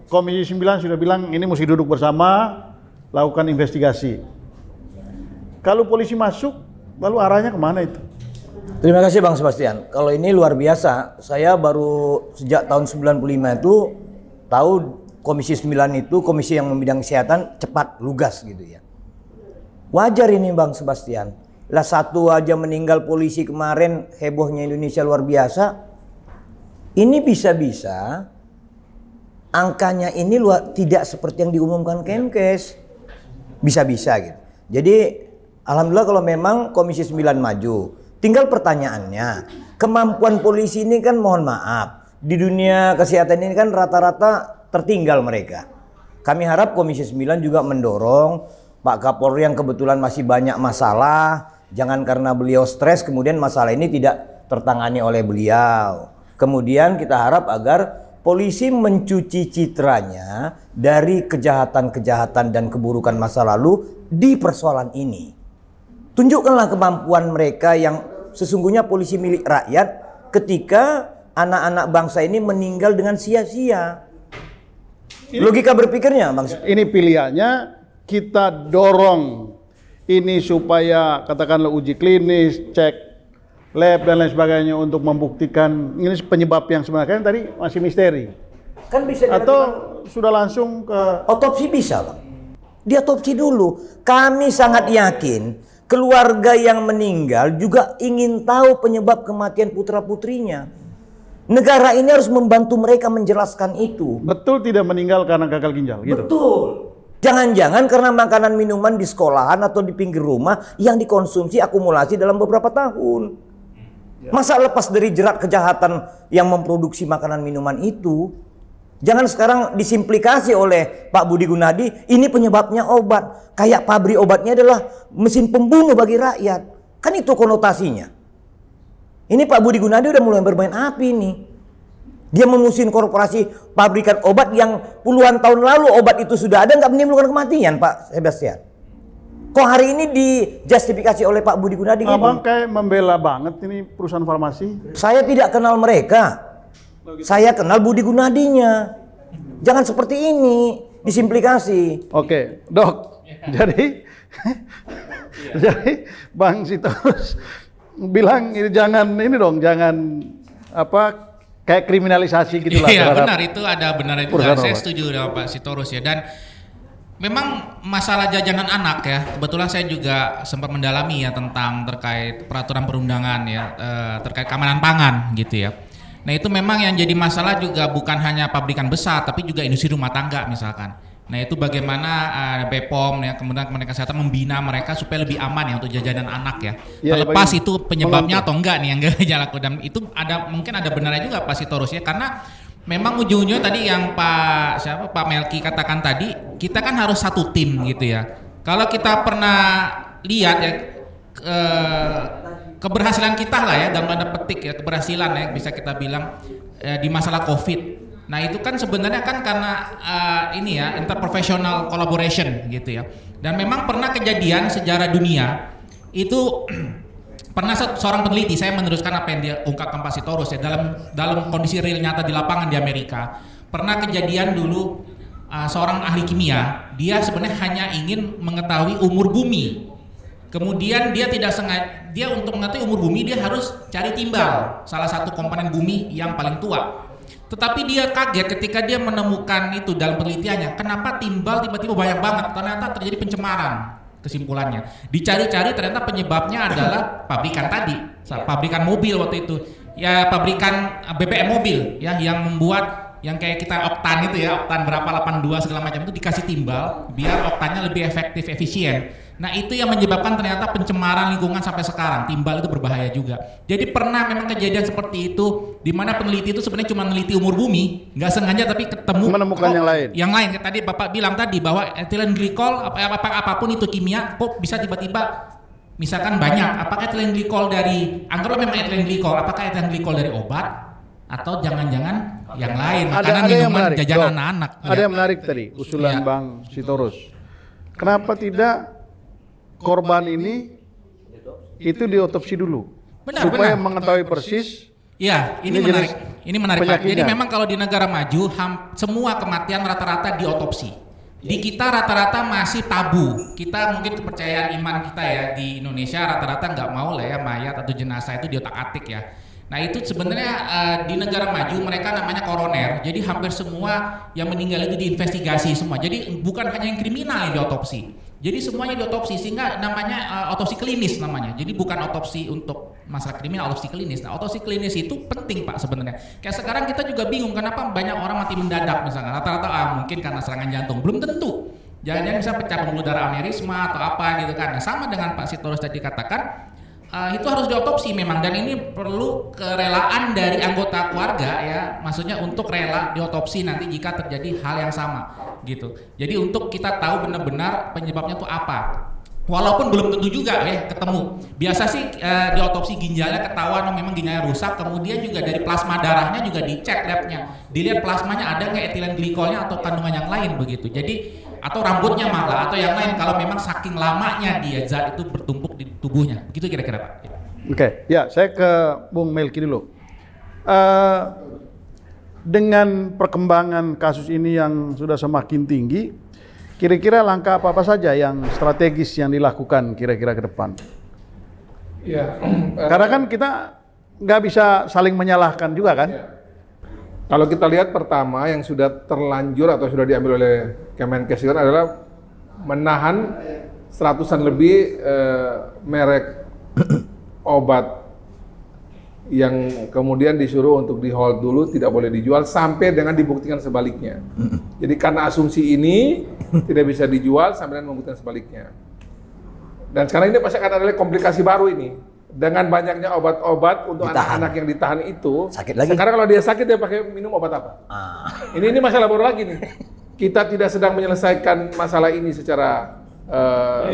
Komisi 9 sudah bilang ini mesti duduk bersama, lakukan investigasi. Kalau polisi masuk, lalu arahnya kemana itu? Terima kasih Bang Sebastian. Kalau ini luar biasa. Saya baru sejak tahun 95 itu tahu Komisi 9 itu komisi yang membidang kesehatan cepat, lugas gitu ya. Wajar ini Bang Sebastian. Lah satu aja meninggal polisi kemarin, hebohnya Indonesia luar biasa. Ini bisa-bisa angkanya ini tidak seperti yang diumumkan Kemenkes. Bisa-bisa gitu. Jadi alhamdulillah kalau memang Komisi 9 maju. Tinggal pertanyaannya, kemampuan polisi ini kan mohon maaf, di dunia kesehatan ini kan rata-rata tertinggal mereka. Kami harap Komisi 9 juga mendorong Pak Kapolri yang kebetulan masih banyak masalah, jangan karena beliau stres kemudian masalah ini tidak tertangani oleh beliau. Kemudian kita harap agar polisi mencuci citranya dari kejahatan-kejahatan dan keburukan masa lalu di persoalan ini. Tunjukkanlah kemampuan mereka yang sesungguhnya polisi milik rakyat ketika anak-anak bangsa ini meninggal dengan sia-sia. Logika berpikirnya Bang. Ini pilihannya, kita dorong ini supaya katakanlah uji klinis, cek lab dan lain sebagainya untuk membuktikan ini penyebab yang sebenarnya tadi masih misteri. Kan bisa atau sudah langsung ke otopsi bisa Bang. Diotopsi dulu. Kami sangat yakin keluarga yang meninggal juga ingin tahu penyebab kematian putra-putrinya. Negara ini harus membantu mereka menjelaskan itu. Betul tidak meninggal karena gagal ginjal gitu. Betul. Jangan-jangan karena makanan minuman di sekolahan atau di pinggir rumah yang dikonsumsi akumulasi dalam beberapa tahun. Masa lepas dari jerat kejahatan yang memproduksi makanan minuman itu? Jangan sekarang disimplikasi oleh Pak Budi Gunadi, ini penyebabnya obat. Kayak pabrik obatnya adalah mesin pembunuh bagi rakyat. Kan itu konotasinya. Ini Pak Budi Gunadi udah mulai bermain api nih. Dia memusuhin korporasi pabrikan obat yang puluhan tahun lalu obat itu sudah ada, nggak menimbulkan kematian Pak Sebastian. Kok hari ini dijustifikasi oleh Pak Budi Gunadi? Abang kayak membela banget ini perusahaan farmasi. Saya tidak kenal mereka. Saya kenal Budi Gunadinya. Jangan seperti ini disimplikasi. Oke, Dok. Jadi Bang Sitorus bilang ini jangan ini dong, jangan apa kayak kriminalisasi gitulah. Iya benar, itu ada benar juga. Saya setuju dengan Pak Sitorus ya. Dan memang masalah jajanan anak ya, kebetulan saya juga sempat mendalami ya tentang terkait peraturan perundangan ya, terkait keamanan pangan gitu ya. Nah itu memang yang jadi masalah juga bukan hanya pabrikan besar, tapi juga industri rumah tangga misalkan. Nah itu bagaimana BPOM ya, kemudian Kementerian Kesehatan membina mereka supaya lebih aman ya untuk jajanan anak ya. Terlepas itu penyebabnya atau enggak nih yang gak laku, dan itu ada mungkin ada benarnya juga Pak Sitorus ya, karena memang ujung-ujungnya tadi yang Pak Melki katakan tadi, kita kan harus satu tim gitu ya. Kalau kita pernah lihat ya keberhasilan kita lah ya dalam tanda petik ya, keberhasilan ya bisa kita bilang di masalah COVID. Nah itu kan sebenarnya kan karena ini ya interprofessional collaboration gitu ya. Dan memang pernah kejadian sejarah dunia itu pernah seorang peneliti, saya meneruskan apa yang dia ungkapkan Pak Sitorus ya, dalam kondisi real nyata di lapangan di Amerika. Pernah kejadian dulu seorang ahli kimia, dia sebenarnya hanya ingin mengetahui umur bumi. Kemudian dia tidak sengaja, dia untuk mengetahui umur bumi dia harus cari timbal, salah satu komponen bumi yang paling tua. Tetapi dia kaget ketika dia menemukan itu dalam penelitiannya, kenapa timbal tiba-tiba banyak banget, ternyata terjadi pencemaran. Kesimpulannya dicari-cari ternyata penyebabnya adalah pabrikan tadi, pabrikan mobil waktu itu ya, pabrikan BBM mobil ya, yang membuat yang kayak kita oktan itu ya, oktan berapa 82 segala macam itu dikasih timbal biar oktannya lebih efektif, efisien. Nah itu yang menyebabkan ternyata pencemaran lingkungan sampai sekarang. Timbal itu berbahaya juga. Jadi pernah memang kejadian seperti itu, di mana peneliti itu sebenarnya cuma meneliti umur bumi, nggak sengaja tapi ketemu menemukan yang lain. Yang lain tadi Bapak bilang tadi bahwa etilen glikol apapun itu kimia, kok bisa tiba-tiba misalkan banyak. Apakah etilen glikol dari, anggaplah memang etilen glikol, apakah etilen glikol dari obat atau jangan-jangan yang lain, Ada makanan yang minuman menarik, jajanan Dok. anak-anak. Ada yang menarik tadi, usulan Ya. Bang Sitorus. Kenapa tidak korban ini itu diotopsi dulu? Benar, supaya benar. mengetahui persis. Iya, ini Ini menarik. jenis Ini menarik, Pak. penyakitnya. Jadi memang kalau di negara maju, semua kematian rata-rata diotopsi. Di kita rata-rata masih tabu. Kita mungkin kepercayaan iman kita ya di Indonesia rata-rata nggak mau lah ya mayat atau jenazah itu diotak-atik ya. Nah itu sebenarnya di negara maju mereka namanya koroner. Jadi hampir semua yang meninggal itu diinvestigasi semua. Jadi bukan hanya yang kriminal yang diotopsi. Jadi semuanya diotopsi sehingga namanya otopsi klinis namanya. Jadi bukan otopsi untuk masalah kriminal, otopsi klinis. Nah, otopsi klinis itu penting Pak sebenarnya. Kayak sekarang kita juga bingung kenapa banyak orang mati mendadak misalnya. Rata-rata mungkin karena serangan jantung. Belum tentu. Jangan-jangan bisa pecah pembuluh darah aneurisma atau apa gitu kan. Nah, sama dengan Pak Sitorus tadi katakan itu harus diotopsi memang, dan ini perlu kerelaan dari anggota keluarga ya, maksudnya untuk rela diotopsi nanti jika terjadi hal yang sama gitu. Jadi untuk kita tahu benar-benar penyebabnya itu apa. Walaupun belum tentu juga ya ketemu. Biasa sih diotopsi ginjalnya ketahuan memang ginjalnya rusak, kemudian juga dari plasma darahnya juga dicek labnya, dilihat plasmanya ada nggak etilen glikolnya atau kandungan yang lain begitu. Jadi atau rambutnya malah atau yang lain kalau memang saking lamanya dia zat itu bertumpuk di tubuhnya. Begitu kira-kira Pak. Oke, ya saya ke Bung Melki dulu. Dengan perkembangan kasus ini yang sudah semakin tinggi, kira-kira langkah apa saja yang strategis yang dilakukan kira-kira ke depan? Ya, Karena kan kita nggak bisa saling menyalahkan juga kan? kalau kita lihat pertama yang sudah terlanjur atau sudah diambil oleh Kemenkes itu adalah menahan seratusan lebih merek obat yang kemudian disuruh untuk di hold dulu, tidak boleh dijual sampai dengan dibuktikan sebaliknya. Jadi karena asumsi ini tidak bisa dijual sampai dengan membuktikan sebaliknya. Dan sekarang ini pasti akan ada komplikasi baru ini. Dengan banyaknya obat-obat untuk Ditahan. anak-anak yang ditahan itu, Sakit lagi. sekarang kalau dia sakit dia pakai minum obat apa? Ini masalah baru lagi nih. Kita tidak sedang menyelesaikan masalah ini secara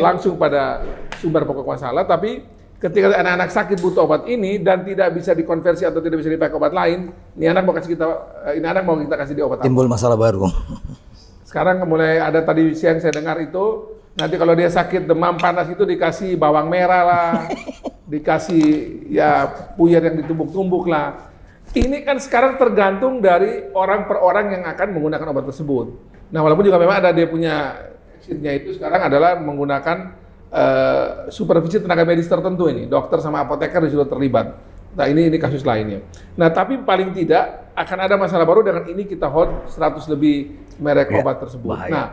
langsung pada sumber pokok masalah, tapi ketika anak-anak sakit butuh obat ini dan tidak bisa dikonversi atau tidak bisa dipakai obat lain, ini anak mau kita kasih dia obat apa? Timbul masalah baru. Sekarang mulai ada tadi siang saya dengar itu, nanti kalau dia sakit demam panas itu dikasih bawang merah lah, dikasih ya puyer yang ditumbuk-tumbuk lah. Ini kan sekarang tergantung dari orang per orang yang akan menggunakan obat tersebut. Nah walaupun juga memang ada dia punya exitnya itu sekarang adalah menggunakan supervisi tenaga medis tertentu ini, dokter sama apoteker disuruh terlibat. Nah ini kasus lainnya. Nah tapi paling tidak akan ada masalah baru dengan ini kita hold 100 lebih merek obat tersebut. Bahaya. Nah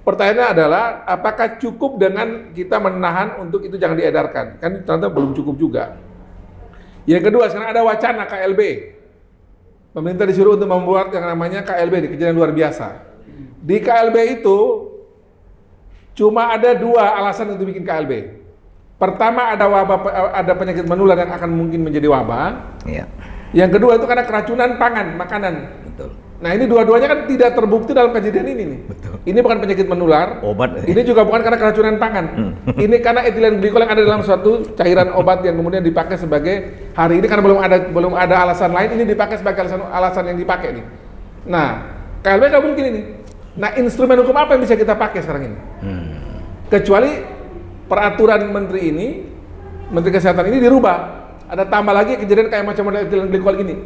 pertanyaannya adalah apakah cukup dengan kita menahan untuk itu jangan diedarkan? Kan ternyata belum cukup juga. Yang kedua sekarang ada wacana KLB. Pemerintah disuruh untuk membuat yang namanya KLB, di kejadian luar biasa. Di KLB itu cuma ada dua alasan untuk bikin KLB. Pertama ada wabah, ada penyakit menular yang akan mungkin menjadi wabah. Iya. Yang kedua itu karena keracunan pangan, makanan. Betul. Nah ini dua-duanya kan tidak terbukti dalam kejadian ini nih. Betul. Ini bukan penyakit menular. Obat. Ini juga bukan karena keracunan pangan. Ini karena etilen glikol yang ada dalam suatu cairan obat yang kemudian dipakai sebagai hari ini karena belum ada alasan lain, ini dipakai sebagai alasan yang dipakai nih. Nah, KLB nggak mungkin ini. Nah, instrumen hukum apa yang bisa kita pakai sekarang ini? Kecuali peraturan menteri ini, Menteri Kesehatan ini dirubah. Ada tambah lagi kejadian kayak macam model etilen glikol ini.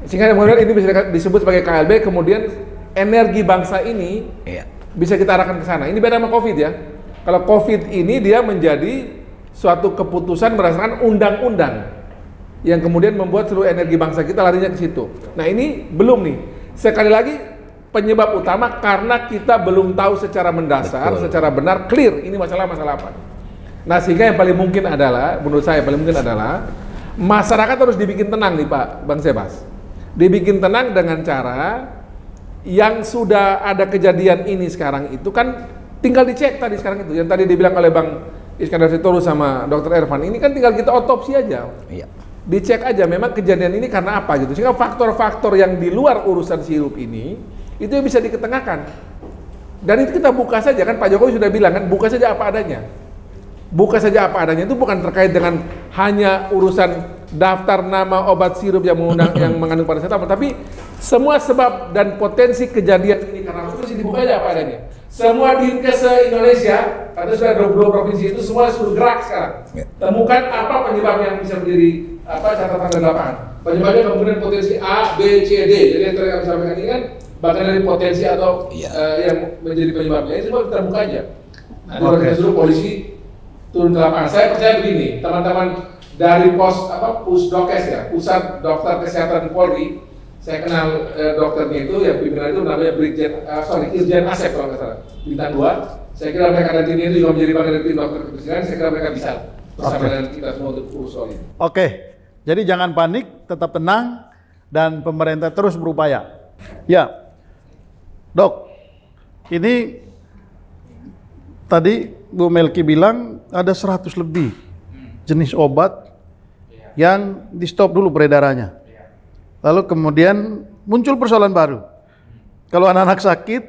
Sehingga kemudian ini bisa disebut sebagai KLB, kemudian energi bangsa ini bisa kita arahkan ke sana. Ini beda sama COVID ya. Kalau COVID ini dia menjadi suatu keputusan berdasarkan undang-undang yang kemudian membuat seluruh energi bangsa kita larinya ke situ. Nah ini belum nih. Sekali lagi penyebab utama karena kita belum tahu secara mendasar, secara benar, clear ini masalah apa. Nah sehingga yang paling mungkin adalah, menurut saya paling mungkin adalah masyarakat harus dibikin tenang nih Pak Bang Sebas. Dibikin tenang dengan cara yang sudah ada kejadian ini sekarang itu kan tinggal dicek tadi sekarang itu. Yang tadi dibilang oleh Bang Iskandar Sitorus sama Dr. Ervan, ini kan tinggal kita otopsi aja. Iya. Dicek aja memang kejadian ini karena apa gitu. Sehingga faktor-faktor yang di luar urusan sirup ini itu yang bisa diketengahkan. Dan itu kita buka saja kan, Pak Jokowi sudah bilang kan, buka saja apa adanya. Buka saja apa adanya itu bukan terkait dengan hanya urusan daftar nama obat sirup yang mengandung paracetamol, tapi semua sebab dan potensi kejadian ini karena itu dibuka aja apa adanya. Semua dinkes se-Indonesia, atau sudah 22 provinsi itu semua sudah gerak sekarang. Temukan apa penyebab yang bisa menjadi catatan di lapangan. Penyebabnya kemudian potensi A, B, C, D. Jadi yang tadi kami sampaikan ini kan bahkan dari potensi atau yang menjadi penyebabnya itu kita buka aja. Nah, kita suruh polisi turun ke lapangan. Saya percaya begini, teman-teman dari Pusdokes ya, Pusat Dokter Kesehatan Polri, saya kenal dokternya itu, ya pimpinan itu namanya Irjen Asep kalau nggak salah, bintang 2. Saya kira mereka nanti ini juga menjadi bagian dari tim dokter kepresidenan. Saya kira mereka bisa bersama dengan kita semua untuk urus soal ini. Oke, jadi jangan panik, tetap tenang, dan pemerintah terus berupaya. Ya, Dok, ini tadi Bu Melki bilang ada 100 lebih jenis obat yang di stop dulu peredarannya. Lalu kemudian muncul persoalan baru. Kalau anak-anak sakit,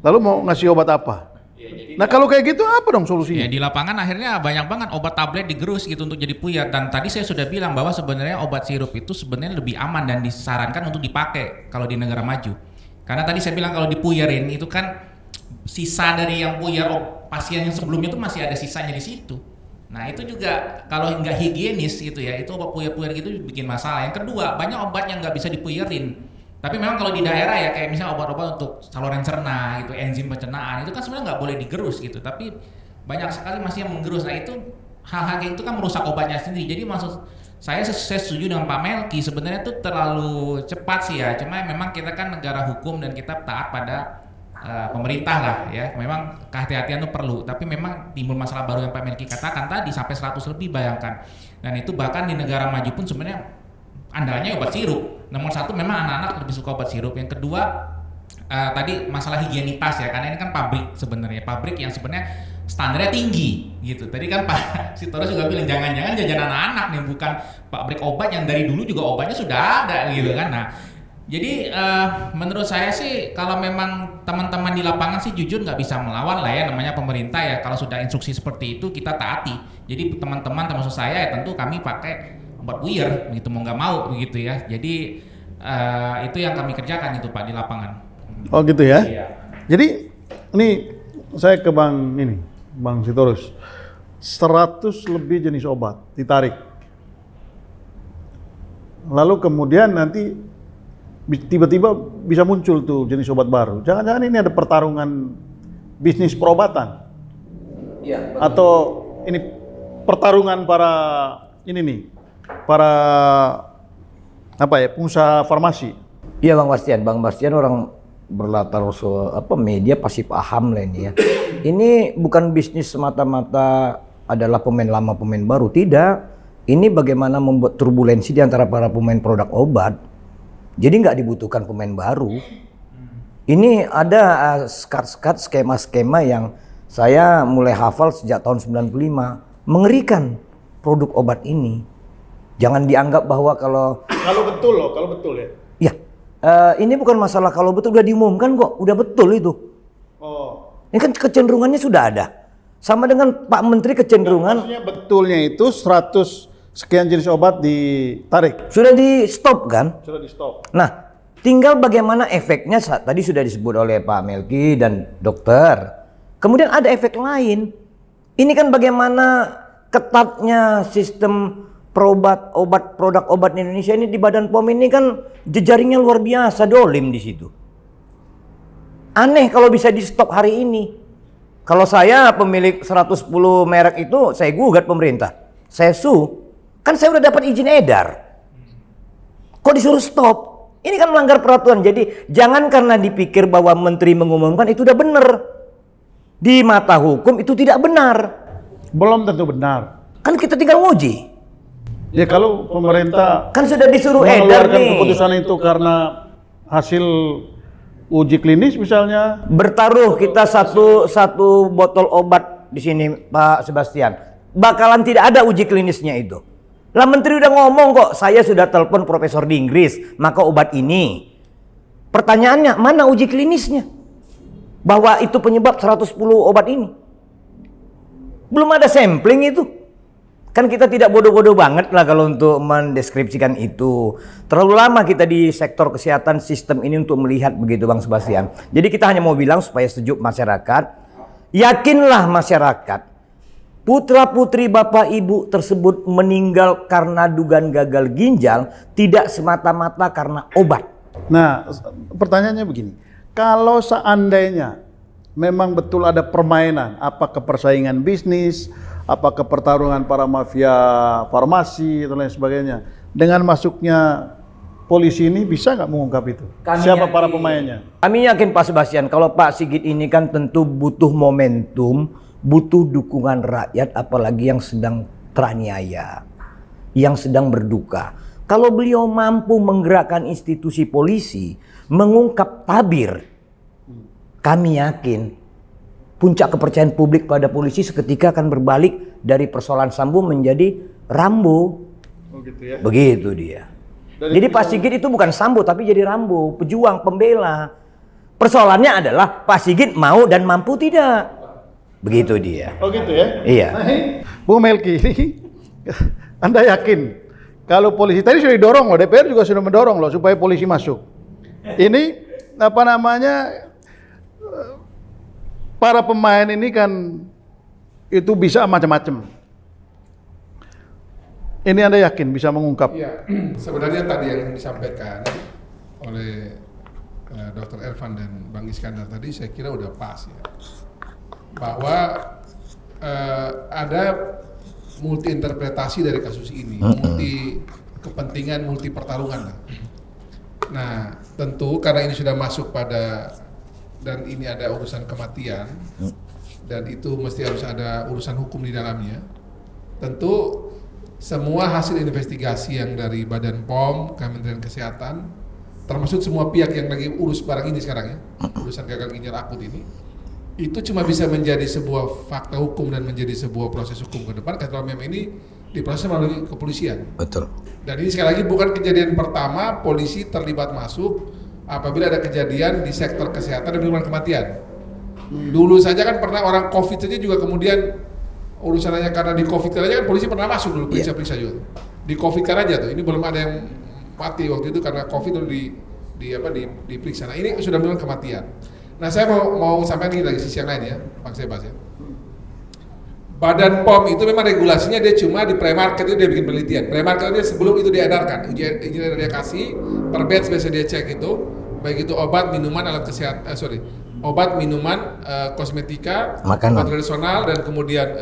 lalu mau ngasih obat apa? Nah kalau kayak gitu apa dong solusinya? Ya, di lapangan akhirnya banyak banget obat tablet digerus gitu untuk jadi puyat. Dan tadi saya sudah bilang bahwa sebenarnya obat sirup itu sebenarnya lebih aman dan disarankan untuk dipakai kalau di negara maju. Karena tadi saya bilang kalau dipuyerin itu kan sisa dari yang puyer pasien yang sebelumnya itu masih ada sisanya di situ. Nah itu juga kalau nggak higienis gitu ya, itu obat puyer-puyer gitu bikin masalah. Yang kedua, banyak obat yang nggak bisa dipuyerin. Tapi memang kalau di daerah ya kayak misalnya obat-obat untuk saluran cerna gitu, enzim pencernaan itu kan sebenarnya nggak boleh digerus gitu. Tapi banyak sekali masih yang menggerus. Nah itu hal-hal kayak itu kan merusak obatnya sendiri. Jadi maksud saya setuju dengan Pak Melki, sebenarnya itu terlalu cepat sih ya. Cuma memang kita kan negara hukum dan kita taat pada pemerintah lah ya, memang kehati-hatian itu perlu, tapi memang timbul masalah baru yang Pak Melki katakan tadi sampai 100 lebih bayangkan, dan itu bahkan di negara maju pun sebenarnya andalanya obat sirup. Nomor satu memang anak-anak lebih suka obat sirup. Yang kedua tadi masalah higienitas ya, karena ini kan pabrik yang sebenarnya standarnya tinggi gitu. Tadi kan Pak Sitorus juga bilang jangan-jangan jajan anak-anak nih, bukan pabrik obat yang dari dulu juga obatnya sudah ada gitu kan. Nah jadi menurut saya sih kalau memang teman-teman di lapangan sih jujur nggak bisa melawan lah ya, namanya pemerintah ya. Kalau sudah instruksi seperti itu kita taati. Jadi teman-teman termasuk saya ya tentu kami pakai obat puyer begitu mau nggak mau begitu ya. Jadi itu yang kami kerjakan itu Pak di lapangan. Oh gitu ya. Iya. Jadi ini saya ke Bang Sitorus. 100 lebih jenis obat ditarik. Lalu kemudian nanti tiba-tiba bisa muncul tuh jenis obat baru. Jangan-jangan ini ada pertarungan bisnis perobatan? Iya. Atau ini pertarungan para pengusaha farmasi? Iya Bang Bastian orang berlatar media pasti paham lah ini ya. Ini bukan bisnis semata-mata adalah pemain lama pemain baru, tidak. Ini bagaimana membuat turbulensi di antara para pemain produk obat. Jadi nggak dibutuhkan pemain baru. Ini ada skat-skat skema-skema yang saya mulai hafal sejak tahun 95. Mengerikan produk obat ini. Jangan dianggap bahwa kalau betul ya. Ya, ini bukan masalah kalau betul, udah diumumkan kok, udah betul itu. Oh. Ini kan kecenderungannya sudah ada. Sama dengan Pak Menteri kecenderungan. Maksudnya betulnya itu 100 sekian jenis obat ditarik. Sudah di stop kan? Sudah di stop. Nah, tinggal bagaimana efeknya tadi sudah disebut oleh Pak Melki dan dokter. Kemudian ada efek lain. Ini kan bagaimana ketatnya sistem obat produk obat di Indonesia ini di Badan POM ini kan jejaringnya luar biasa, dolim di situ. Aneh kalau bisa di stop hari ini. Kalau saya pemilik 110 merek itu, saya gugat pemerintah. Saya kan saya udah dapat izin edar. Kok disuruh stop? Ini kan melanggar peraturan. Jadi jangan karena dipikir bahwa menteri mengumumkan itu udah benar. Di mata hukum itu tidak benar. Belum tentu benar. Kan kita tinggal nguji. Ya kalau pemerintah kan sudah disuruh edar nih. Keputusan itu karena hasil uji klinis misalnya. Bertaruh kita satu botol obat di sini Pak Sebastian. Bakalan tidak ada uji klinisnya itu. Lah menteri udah ngomong kok, saya sudah telepon profesor di Inggris, maka obat ini. Pertanyaannya, mana uji klinisnya? Bahwa itu penyebab 110 obat ini. Belum ada sampling itu. Kan kita tidak bodoh-bodoh banget lah kalau untuk mendeskripsikan itu. Terlalu lama kita di sektor kesehatan sistem ini untuk melihat begitu Bang Sebastian. Jadi kita hanya mau bilang supaya sejuk masyarakat, yakinlah masyarakat, putra-putri bapak ibu tersebut meninggal karena dugaan gagal ginjal tidak semata-mata karena obat. Nah, pertanyaannya begini, kalau seandainya memang betul ada permainan, apakah persaingan bisnis, apakah pertarungan para mafia farmasi dan lain sebagainya, dengan masuknya polisi ini bisa nggak mengungkap itu? Siapa para pemainnya? Kami yakin Pak Sebastian, kalau Pak Sigit ini kan tentu butuh momentum, butuh dukungan rakyat, apalagi yang sedang teraniaya, yang sedang berduka. Kalau beliau mampu menggerakkan institusi polisi, mengungkap tabir, kami yakin puncak kepercayaan publik pada polisi seketika akan berbalik dari persoalan Sambo menjadi Rambo. Oh gitu ya? Begitu dia. Jadi Pak Sigit itu bukan Sambo tapi jadi Rambo, pejuang, pembela. Persoalannya adalah Pak Sigit mau dan mampu tidak. Begitu dia. Oh gitu ya? Iya. Bung Melki, Anda yakin kalau polisi tadi sudah didorong loh, DPR juga sudah mendorong loh supaya polisi masuk. Ini apa namanya, para pemain ini kan itu bisa macam-macam. Ini Anda yakin bisa mengungkap? Ya, sebenarnya tadi yang disampaikan oleh Dr. Ervan dan Bang Iskandar tadi saya kira udah pas ya. Bahwa ada multi interpretasi dari kasus ini, multi kepentingan, multi pertarungan. Nah, tentu karena ini sudah masuk pada dan ini ada urusan kematian dan itu mesti harus ada urusan hukum di dalamnya. Tentu semua hasil investigasi yang dari Badan POM, Kementerian Kesehatan, termasuk semua pihak yang lagi urus barang ini sekarang ya, urusan gagal ginjal akut ini, itu cuma bisa menjadi sebuah fakta hukum dan menjadi sebuah proses hukum ke depan kalau memang ini diproses melalui kepolisian. Betul. Dan ini sekali lagi bukan kejadian pertama polisi terlibat masuk apabila ada kejadian di sektor kesehatan dan menimbulkan kematian. Dulu saja kan pernah orang COVID saja juga kemudian urusannya karena di COVID aja kan polisi pernah masuk dulu periksa-periksa juga. Di COVID kan aja tuh, ini belum ada yang mati waktu itu karena COVID dulu diperiksa. Nah ini sudah menimbulkan kematian. Nah saya mau sampaikan ini lagi sisi yang lain ya, Bang Sebas ya. Badan POM itu memang regulasinya dia cuma di pre-market itu dia bikin penelitian. Pre-market itu sebelum itu diedarkan, izin edar dia kasih, per batch biasa dia cek itu, baik itu obat, minuman, alat kesehatan, obat, minuman, kosmetika, obat tradisional dan kemudian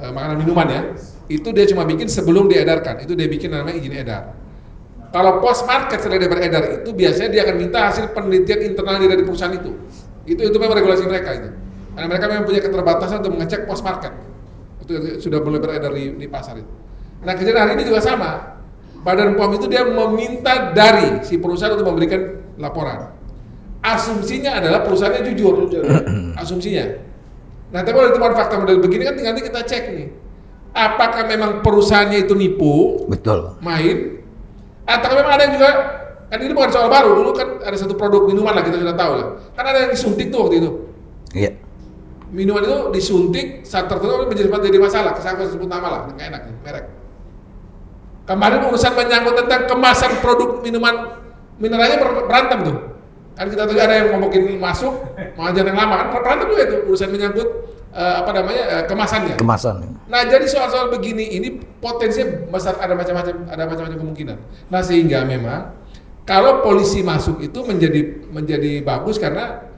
makanan minuman ya. Itu dia cuma bikin sebelum diedarkan, itu dia bikin namanya izin edar. Kalau post market setelah dia beredar itu biasanya dia akan minta hasil penelitian internal dari perusahaan itu. Itu memang regulasi mereka itu. Karena mereka memang punya keterbatasan untuk mengecek post market. Itu sudah mulai beredar di pasar itu. Nah kejadian hari ini juga sama. Badan POM itu dia meminta dari si perusahaan untuk memberikan laporan. Asumsinya adalah perusahaannya jujur. Asumsinya. Nah tapi kalau ditemukan fakta model begini kan nanti kita cek nih. Apakah memang perusahaannya itu nipu? Betul. Main? Atau memang ada yang juga, kan ini bukan soal baru, dulu kan ada satu produk minuman lah kita sudah tahu lah. Kan ada yang disuntik tuh waktu itu. Iya. Minuman itu disuntik saat tertentu menjadi masalah, kesalahan sebut nama lah, nggak enak nih, merek. Kemarin urusan menyangkut tentang kemasan produk minuman mineralnya berantem tuh. Kan kita tuh ada yang ngomongin masuk, mau aja yang lama kan berantem juga itu urusan menyangkut kemasannya. Kemasan. Nah jadi soal-soal begini ini potensinya besar, ada macam-macam kemungkinan. Nah sehingga memang kalau polisi masuk itu menjadi bagus karena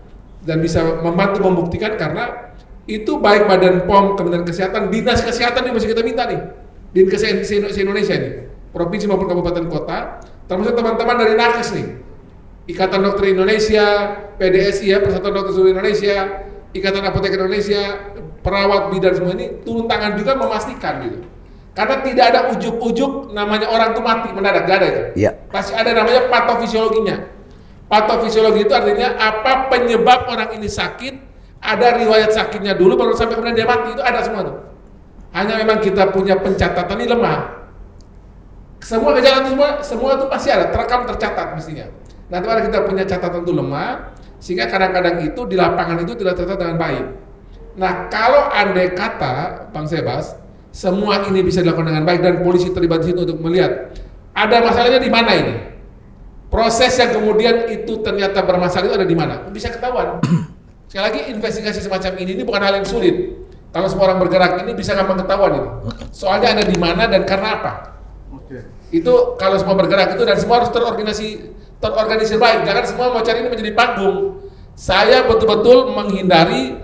dan bisa membantu membuktikan karena itu baik Badan POM, Kementerian Kesehatan, Dinas Kesehatan ini masih kita minta nih, Dinas Kesehatan se-Indonesia nih, provinsi maupun kabupaten kota, termasuk teman-teman dari Nakes nih, Ikatan Dokter Indonesia, PDSI ya, Persatuan Dokter Seluruh Indonesia, Ikatan Apotek Indonesia, perawat bidan semua ini turun tangan juga memastikan gitu. Karena tidak ada ujuk-ujuk namanya orang tuh mati mendadak, gak ada itu. Iya. Pasti ada namanya patofisiologinya. Patofisiologi itu artinya apa penyebab orang ini sakit, ada riwayat sakitnya dulu baru sampai kemudian dia mati, itu ada semua tuh. Hanya memang kita punya pencatatan ini lemah. Semua gejala itu semua itu pasti ada, terekam tercatat mestinya. Nanti pada kita punya catatan itu lemah, sehingga kadang-kadang itu di lapangan itu tidak tercatat dengan baik. Nah kalau andai kata Bang Sebas, semua ini bisa dilakukan dengan baik dan polisi terlibat di situ untuk melihat ada masalahnya di mana ini. Proses yang kemudian itu ternyata bermasalah itu ada di mana? Bisa ketahuan. Sekali lagi investigasi semacam ini bukan hal yang sulit. Kalau semua orang bergerak ini bisa gampang ketahuan ini. Soalnya ada di mana dan karena apa. Itu kalau semua bergerak itu dan semua harus terorganisir baik. Jangan semua mau cari ini menjadi panggung. Saya betul-betul menghindari,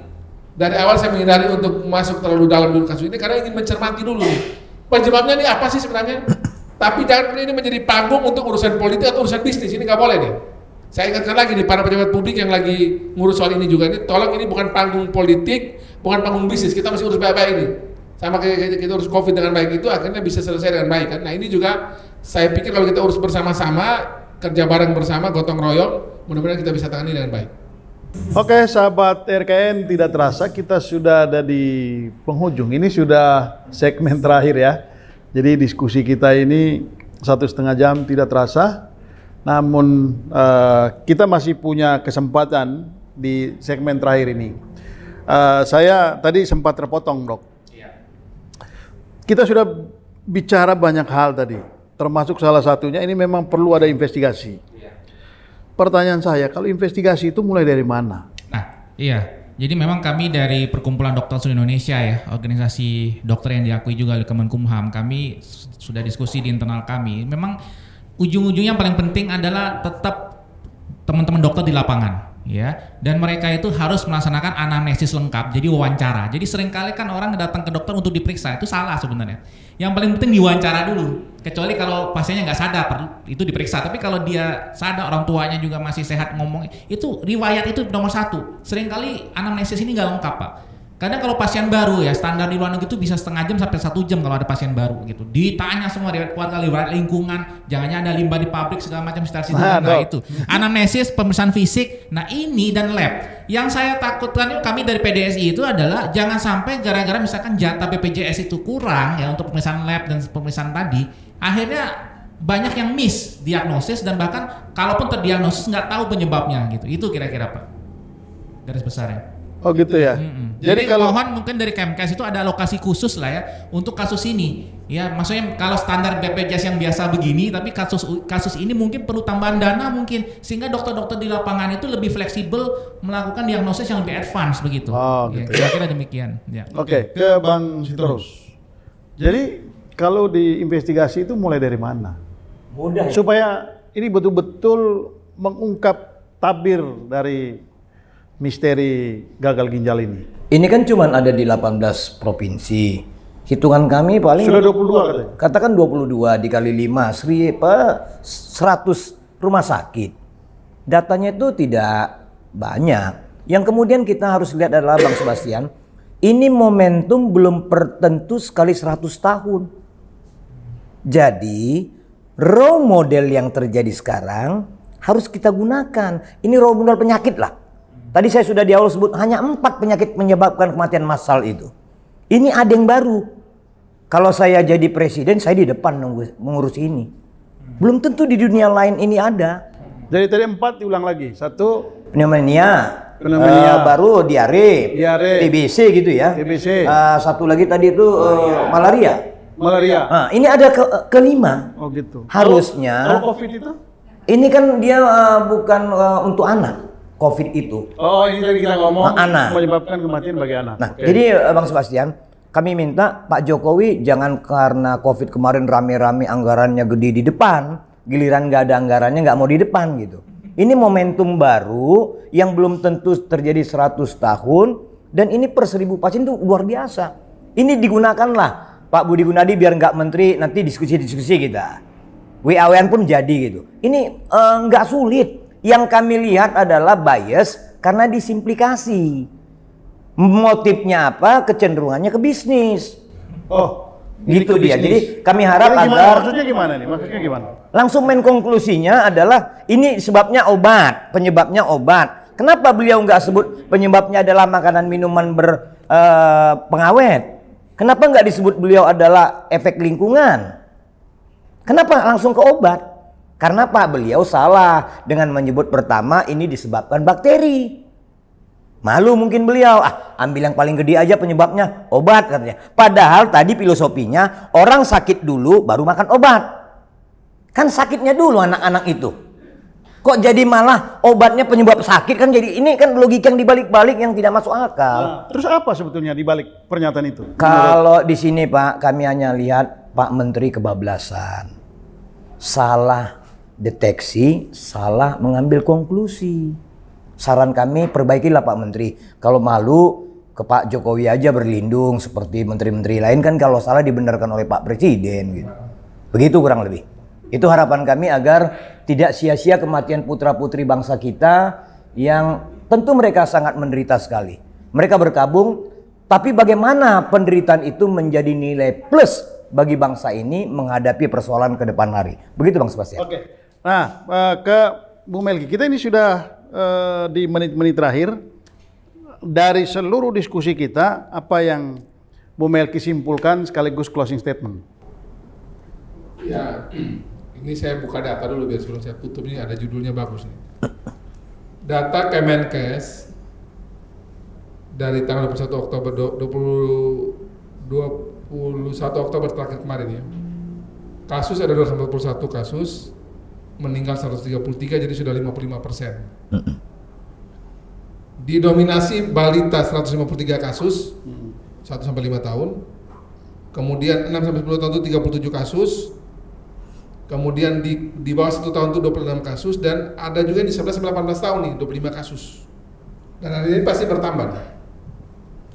dari awal saya menghindari untuk masuk terlalu dalam dulu kasus ini karena ingin mencermati dulu nih. Penyebabnya ini apa sih sebenarnya? Tapi jangan ini menjadi panggung untuk urusan politik atau urusan bisnis. Ini nggak boleh nih. Saya ingatkan lagi nih para pejabat publik yang lagi ngurus soal ini juga ini, tolong ini bukan panggung politik, bukan panggung bisnis. Kita mesti urus baik-baik ini. Sama kayak kita urus COVID dengan baik itu akhirnya bisa selesai dengan baik kan. Nah ini juga saya pikir kalau kita urus bersama-sama, kerja bareng bersama, gotong royong, mudah-mudahan kita bisa tangani dengan baik. Oke, sahabat RKN, tidak terasa kita sudah ada di penghujung. Ini sudah segmen terakhir ya. Jadi diskusi kita ini 1,5 jam tidak terasa. Namun kita masih punya kesempatan di segmen terakhir ini. Saya tadi sempat terpotong, Dok. Kita sudah bicara banyak hal tadi, termasuk salah satunya ini memang perlu ada investigasi. Pertanyaan saya, kalau investigasi itu mulai dari mana? Nah, iya. Jadi memang kami dari Perkumpulan Dokter Seluruh Indonesia ya, organisasi dokter yang diakui juga oleh Kemenkumham, kami sudah diskusi di internal kami. Memang ujung-ujungnya yang paling penting adalah tetap teman-teman dokter di lapangan. Ya, dan mereka itu harus melaksanakan anamnesis lengkap, jadi wawancara. Jadi seringkali kan orang datang ke dokter untuk diperiksa, itu salah sebenarnya. Yang paling penting diwawancara dulu. Kecuali kalau pasiennya nggak sadar, itu diperiksa. Tapi kalau dia sadar, orang tuanya juga masih sehat ngomong, itu riwayat itu nomor 1. Seringkali anamnesis ini nggak lengkap, Pak. Kadang kalau pasien baru ya, standar di luar negeri itu bisa setengah jam sampai 1 jam kalau ada pasien baru gitu. Ditanya semua riwayat keluarga, riwayat lingkungan, jangannya ada limbah di pabrik segala macam situ. Nah itu. Anamnesis, pemeriksaan fisik, nah ini dan lab. Yang saya takutkan kami dari PDSI itu adalah jangan sampai gara-gara misalkan jatah BPJS itu kurang ya untuk pemeriksaan lab dan pemeriksaan tadi, akhirnya banyak yang miss diagnosis dan bahkan kalaupun terdiagnosis nggak tahu penyebabnya gitu. Itu kira-kira Pak garis besarnya. Oh gitu ya. Jadi kalau mohon mungkin dari Kemkes itu ada alokasi khusus lah ya untuk kasus ini. Ya maksudnya kalau standar BPJS yang biasa begini, tapi kasus ini mungkin perlu tambahan dana mungkin sehingga dokter-dokter di lapangan itu lebih fleksibel melakukan diagnosis yang lebih advance begitu. Oh gitu. Ya, kira-kira demikian. Ya. Oke, ke Bang Sitorus. Jadi kalau diinvestigasi itu mulai dari mana? Mudah. Supaya ini betul-betul mengungkap tabir dari misteri gagal ginjal ini. Ini kan cuma ada di 18 provinsi. Hitungan kami paling sudah 22 katanya. Katakan 22 dikali 5, 100 rumah sakit. Datanya itu tidak banyak. Yang kemudian kita harus lihat adalah Bang Sebastian, ini momentum belum tertentu sekali 100 tahun. Jadi, role model yang terjadi sekarang harus kita gunakan. Ini role model penyakit lah. Tadi saya sudah di awal sebut hanya 4 penyakit menyebabkan kematian massal itu. Ini ada yang baru. Kalau saya jadi presiden, saya di depan mengurus ini. Belum tentu di dunia lain ini ada. Jadi tadi 4 diulang lagi. 1 pneumonia, baru diare, TBC gitu ya. TBC. Satu lagi tadi itu malaria. Malaria. Ini ada kelima. Oh gitu. Harusnya. Kalau COVID itu? Ini kan dia bukan untuk anak. COVID itu. Oh, ini tadi kita ngomong anak. Menyebabkan kematian bagi anak. Nah, jadi Bang Sebastian, kami minta Pak Jokowi jangan karena COVID kemarin rame-rame anggarannya gede di depan, giliran nggak ada anggarannya nggak mau di depan gitu. Ini momentum baru yang belum tentu terjadi 100 tahun dan ini per 1000 pasien itu luar biasa. Ini digunakanlah Pak Budi Gunadi biar nggak menteri nanti diskusi-diskusi kita. WAWN pun jadi gitu. Ini nggak sulit. Yang kami lihat adalah bias karena disimplikasi. Motifnya apa? Kecenderungannya ke bisnis. Oh, gitu dia. Jadi kami harap agar maksudnya gimana nih? Maksudnya gimana? Langsung main konklusinya adalah ini sebabnya obat, penyebabnya obat. Kenapa beliau nggak sebut penyebabnya adalah makanan minuman berpengawet? Kenapa nggak disebut beliau adalah efek lingkungan? Kenapa langsung ke obat? Karena Pak beliau salah dengan menyebut pertama ini disebabkan bakteri. Malu mungkin beliau, ambil yang paling gede aja penyebabnya, obat katanya. Padahal tadi filosofinya orang sakit dulu baru makan obat. Kan sakitnya dulu anak-anak itu. Kok jadi malah obatnya penyebab sakit, kan jadi ini kan logika yang dibalik-balik yang tidak masuk akal. Nah, terus apa sebetulnya dibalik pernyataan itu? Kalau di sini Pak, kami hanya lihat Pak Menteri kebablasan. Salah deteksi, salah mengambil konklusi. Saran kami perbaikilah Pak Menteri. Kalau malu ke Pak Jokowi aja berlindung seperti menteri-menteri lain, kan kalau salah dibenarkan oleh Pak Presiden gitu. Begitu kurang lebih. Itu harapan kami agar tidak sia-sia kematian putra-putri bangsa kita yang tentu mereka sangat menderita sekali. Mereka berkabung, tapi bagaimana penderitaan itu menjadi nilai plus bagi bangsa ini menghadapi persoalan ke depan hari. Begitu Bang Sebastian. Oke. Nah, ke Bu Melki, kita ini sudah di menit-menit terakhir. Dari seluruh diskusi kita, apa yang Bu Melki simpulkan sekaligus closing statement? Ya, ini saya buka data dulu biar sebelum saya tutup, ini ada judulnya bagus nih. Data Kemenkes dari tanggal 21 Oktober terakhir kemarin ya. Kasus ada 241 kasus, meninggal 133, jadi sudah 55%. Didominasi balita 153 kasus, 1-5 tahun. Kemudian 6-10 tahun itu 37 kasus. Kemudian di bawah 1 tahun itu 26 kasus, dan ada juga di 11-18 tahun nih 25 kasus. Dan hari ini pasti bertambah.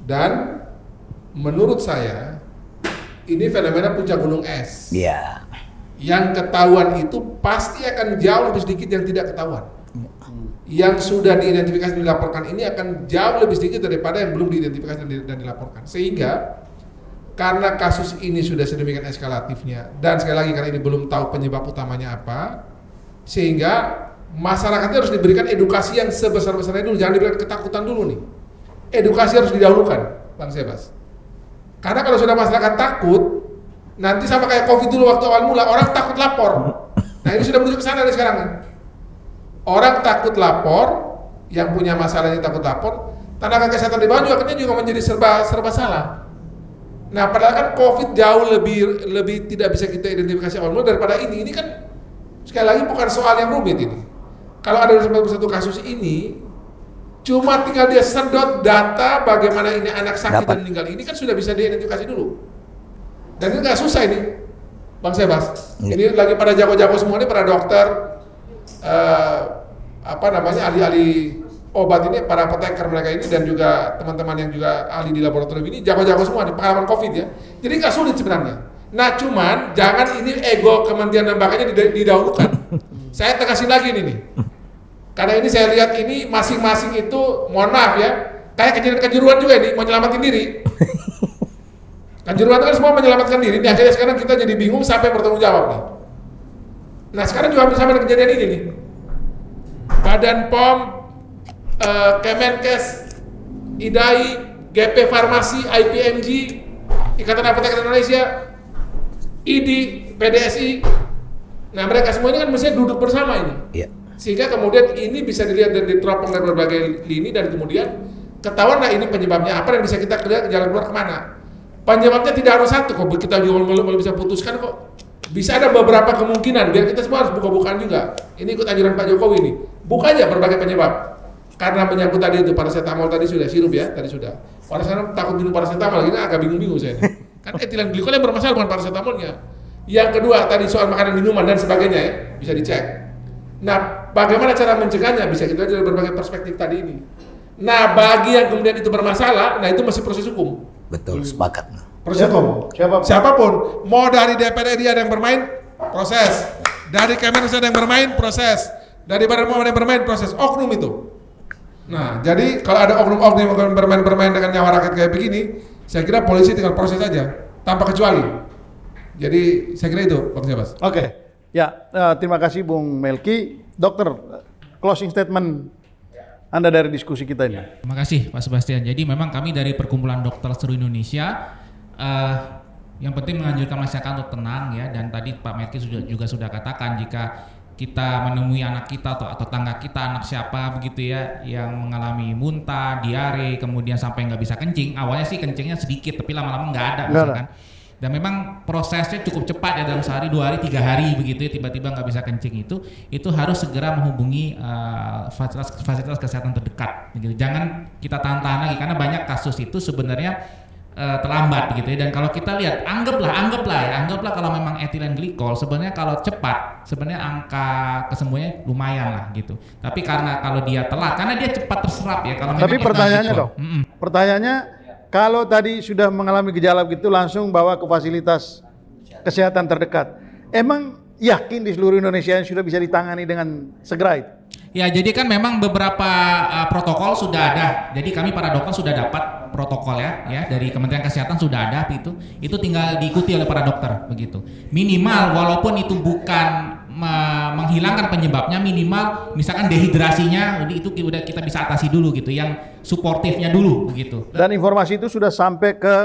Dan menurut saya ini fenomena puncak gunung es. Iya. Yang ketahuan itu pasti akan jauh lebih sedikit yang tidak ketahuan. Yang sudah diidentifikasi dan dilaporkan ini akan jauh lebih sedikit daripada yang belum diidentifikasi dan dilaporkan. Sehingga karena kasus ini sudah sedemikian eskalatifnya, dan sekali lagi karena ini belum tahu penyebab utamanya apa, sehingga masyarakatnya harus diberikan edukasi yang sebesar-besarnya dulu, jangan diberikan ketakutan dulu nih. Edukasi harus didahulukan, Bang Sebas. Karena kalau sudah masyarakat takut, nanti sama kayak COVID dulu waktu awal mula, orang takut lapor. Nah ini sudah menuju ke sana nih sekarang nih. Orang takut lapor, yang punya masalah ini takut lapor, tenaga kesehatan di bawah juga akhirnya juga menjadi serba salah. Nah padahal kan COVID jauh lebih tidak bisa kita identifikasi awal mula daripada ini. Ini kan sekali lagi bukan soal yang rumit ini. Kalau ada 91 kasus ini, cuma tinggal dia sedot data bagaimana ini anak sakit dan meninggal, ini kan sudah bisa diidentifikasi dulu. Dan ini nggak susah ini, Bang Sebas. Ini lagi pada jago-jago semua ini, para dokter, ahli-ahli obat ini, para apoteker mereka ini, dan juga teman-teman yang juga ahli di laboratorium ini, jago-jago semua nih, pengalaman COVID ya. Jadi nggak sulit sebenarnya. Nah cuman jangan ini ego Kementerian Lembaganya didahulukan. Saya tegasin lagi ini nih. Karena ini saya lihat ini masing-masing itu, mohon maaf ya, kayak kejuruan juga ini, mau nyelamatin diri. Kejuruan kan semua menyelamatkan diri, nih akhirnya sekarang kita jadi bingung siapa yang bertanggung jawab nih. Nah sekarang juga hampir sama dengan kejadian ini nih. Badan POM, Kemenkes, IDAI, GP Farmasi, IPMG, Ikatan Apoteker Indonesia, IDI, PDSI. Nah mereka semua ini kan mestinya duduk bersama ini. Iya. Sehingga kemudian ini bisa dilihat dan diteropong dari berbagai lini, dan kemudian ketahuan lah ini penyebabnya apa dan bisa kita lihat jalan keluar kemana. Penyebabnya tidak harus satu kok, kita juga belum bisa putuskan kok. Bisa ada beberapa kemungkinan, biar kita semua harus buka-bukaan juga. Ini ikut anjuran Pak Jokowi nih, buka aja berbagai penyebab. Karena menyangkut tadi itu paracetamol tadi sudah, sirup ya tadi sudah. Orang sekarang takut minum paracetamol, ini agak bingung-bingung saya nih. Kan etilen glikol yang bermasalah bukan paracetamolnya. Yang kedua tadi soal makanan, minuman dan sebagainya ya, bisa dicek. Nah, bagaimana cara mencegahnya? Bisa kita dari berbagai perspektif tadi ini. Nah, bagi yang kemudian itu bermasalah, nah itu masih proses hukum. Betul, sepakat. Proses hukum. Siapapun, mau dari DPR RI ada yang bermain, proses. Dari Kemenkes ada yang bermain, proses. Dari Badan POM ada yang bermain, proses. Oknum itu. Nah, jadi kalau ada oknum-oknum yang bermain dengan nyawa rakyat kayak begini, saya kira polisi tinggal proses saja, tanpa kecuali. Jadi saya kira itu, Bang Sebas. Oke. Ya, terima kasih Bung Melki. Dokter, closing statement Anda dari diskusi kita ini. Terima kasih Pak Sebastian. Jadi memang kami dari Perkumpulan Dokter Seluruh Indonesia yang penting menganjurkan masyarakat untuk tenang ya, dan tadi Pak Melki juga sudah katakan jika kita menemui anak kita atau tetangga kita, anak siapa begitu ya, yang mengalami muntah, diare, kemudian sampai nggak bisa kencing. Awalnya sih kencingnya sedikit, tapi lama-lama nggak ada misalkan. Dan memang prosesnya cukup cepat ya, dalam sehari, 2 hari, 3 hari begitu ya, tiba-tiba nggak bisa kencing itu harus segera menghubungi fasilitas kesehatan terdekat. Gitu. Jangan kita tahan-tahan lagi, karena banyak kasus itu sebenarnya terlambat begitu ya. Dan kalau kita lihat, anggaplah kalau memang etilen glikol sebenarnya kalau cepat sebenarnya angka kesembuhannya lumayan lah gitu. Tapi karena kalau dia telat, karena dia cepat terserap ya. Kalau tapi pertanyaannya dong, pertanyaannya kalau tadi sudah mengalami gejala begitu langsung bawa ke fasilitas kesehatan terdekat, emang yakin di seluruh Indonesia yang sudah bisa ditangani dengan segera itu? Ya, jadi kan memang beberapa protokol sudah ada. Jadi kami para dokter sudah dapat protokol ya dari Kementerian Kesehatan sudah ada itu. Itu tinggal diikuti oleh para dokter begitu. Minimal walaupun itu bukan menghilangkan penyebabnya, minimal misalkan dehidrasinya itu udah kita bisa atasi dulu gitu. Yang suportifnya dulu begitu. Dan informasi itu sudah sampai ke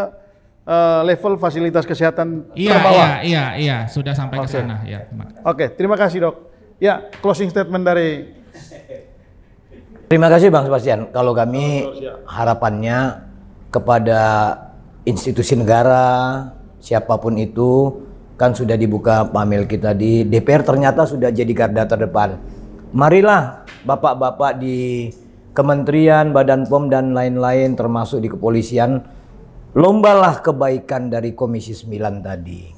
level fasilitas kesehatan terbawah. Iya, sudah sampai ke sana ya. Oke, terima kasih, Dok. Ya, closing statement dari. Terima kasih Bang Sebastian. Kalau kami harapannya kepada institusi negara, siapapun itu, kan sudah dibuka panel kita di DPR, ternyata sudah jadi garda terdepan. Marilah bapak-bapak di kementerian, Badan POM dan lain-lain, termasuk di kepolisian, lombalah kebaikan dari Komisi 9 tadi.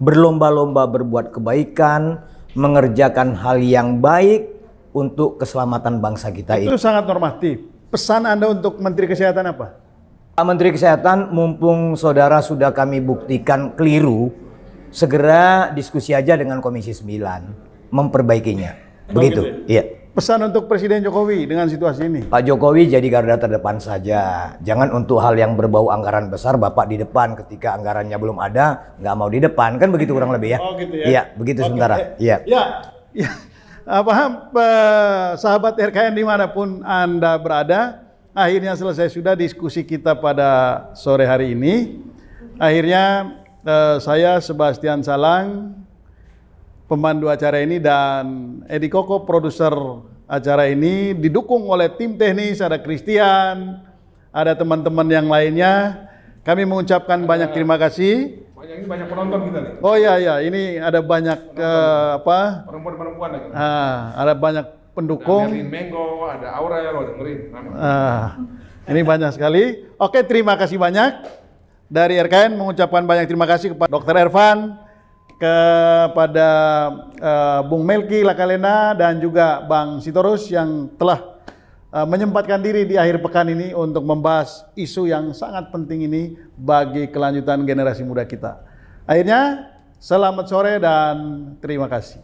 Berlomba-lomba berbuat kebaikan, mengerjakan hal yang baik untuk keselamatan bangsa kita ini. Itu sangat normatif. Pesan Anda untuk Menteri Kesehatan apa? Pak Menteri Kesehatan, mumpung saudara sudah kami buktikan keliru, segera diskusi aja dengan Komisi 9, memperbaikinya. Begitu. Iya. Pesan untuk Presiden Jokowi dengan situasi ini. Pak Jokowi jadi garda terdepan saja. Jangan untuk hal yang berbau anggaran besar, Bapak di depan. Ketika anggarannya belum ada, nggak mau di depan. Kan begitu kurang lebih ya? Oh gitu ya? Iya, begitu sementara. Iya. Ya. Paham, sahabat RKN dimanapun Anda berada, akhirnya selesai sudah diskusi kita pada sore hari ini. Akhirnya saya Sebastian Salang, pemandu acara ini, dan Edi Koko, produser acara ini, didukung oleh tim teknis, ada Christian, ada teman-teman yang lainnya. Kami mengucapkan banyak terima kasih. Ini banyak penonton kita nih. Oh iya, ini ada banyak Perempuan-perempuan lagi. Ada banyak pendukung. Ada Merlin Menggo, ada Aurel, lo dengerin. Ini banyak sekali. Oke, terima kasih banyak. Dari RKN mengucapkan banyak terima kasih kepada Dr. Ervan, kepada Bung Melki Lakalena, dan juga Bang Sitorus yang telah menyempatkan diri di akhir pekan ini untuk membahas isu yang sangat penting ini bagi kelanjutan generasi muda kita. Akhirnya, selamat sore dan terima kasih.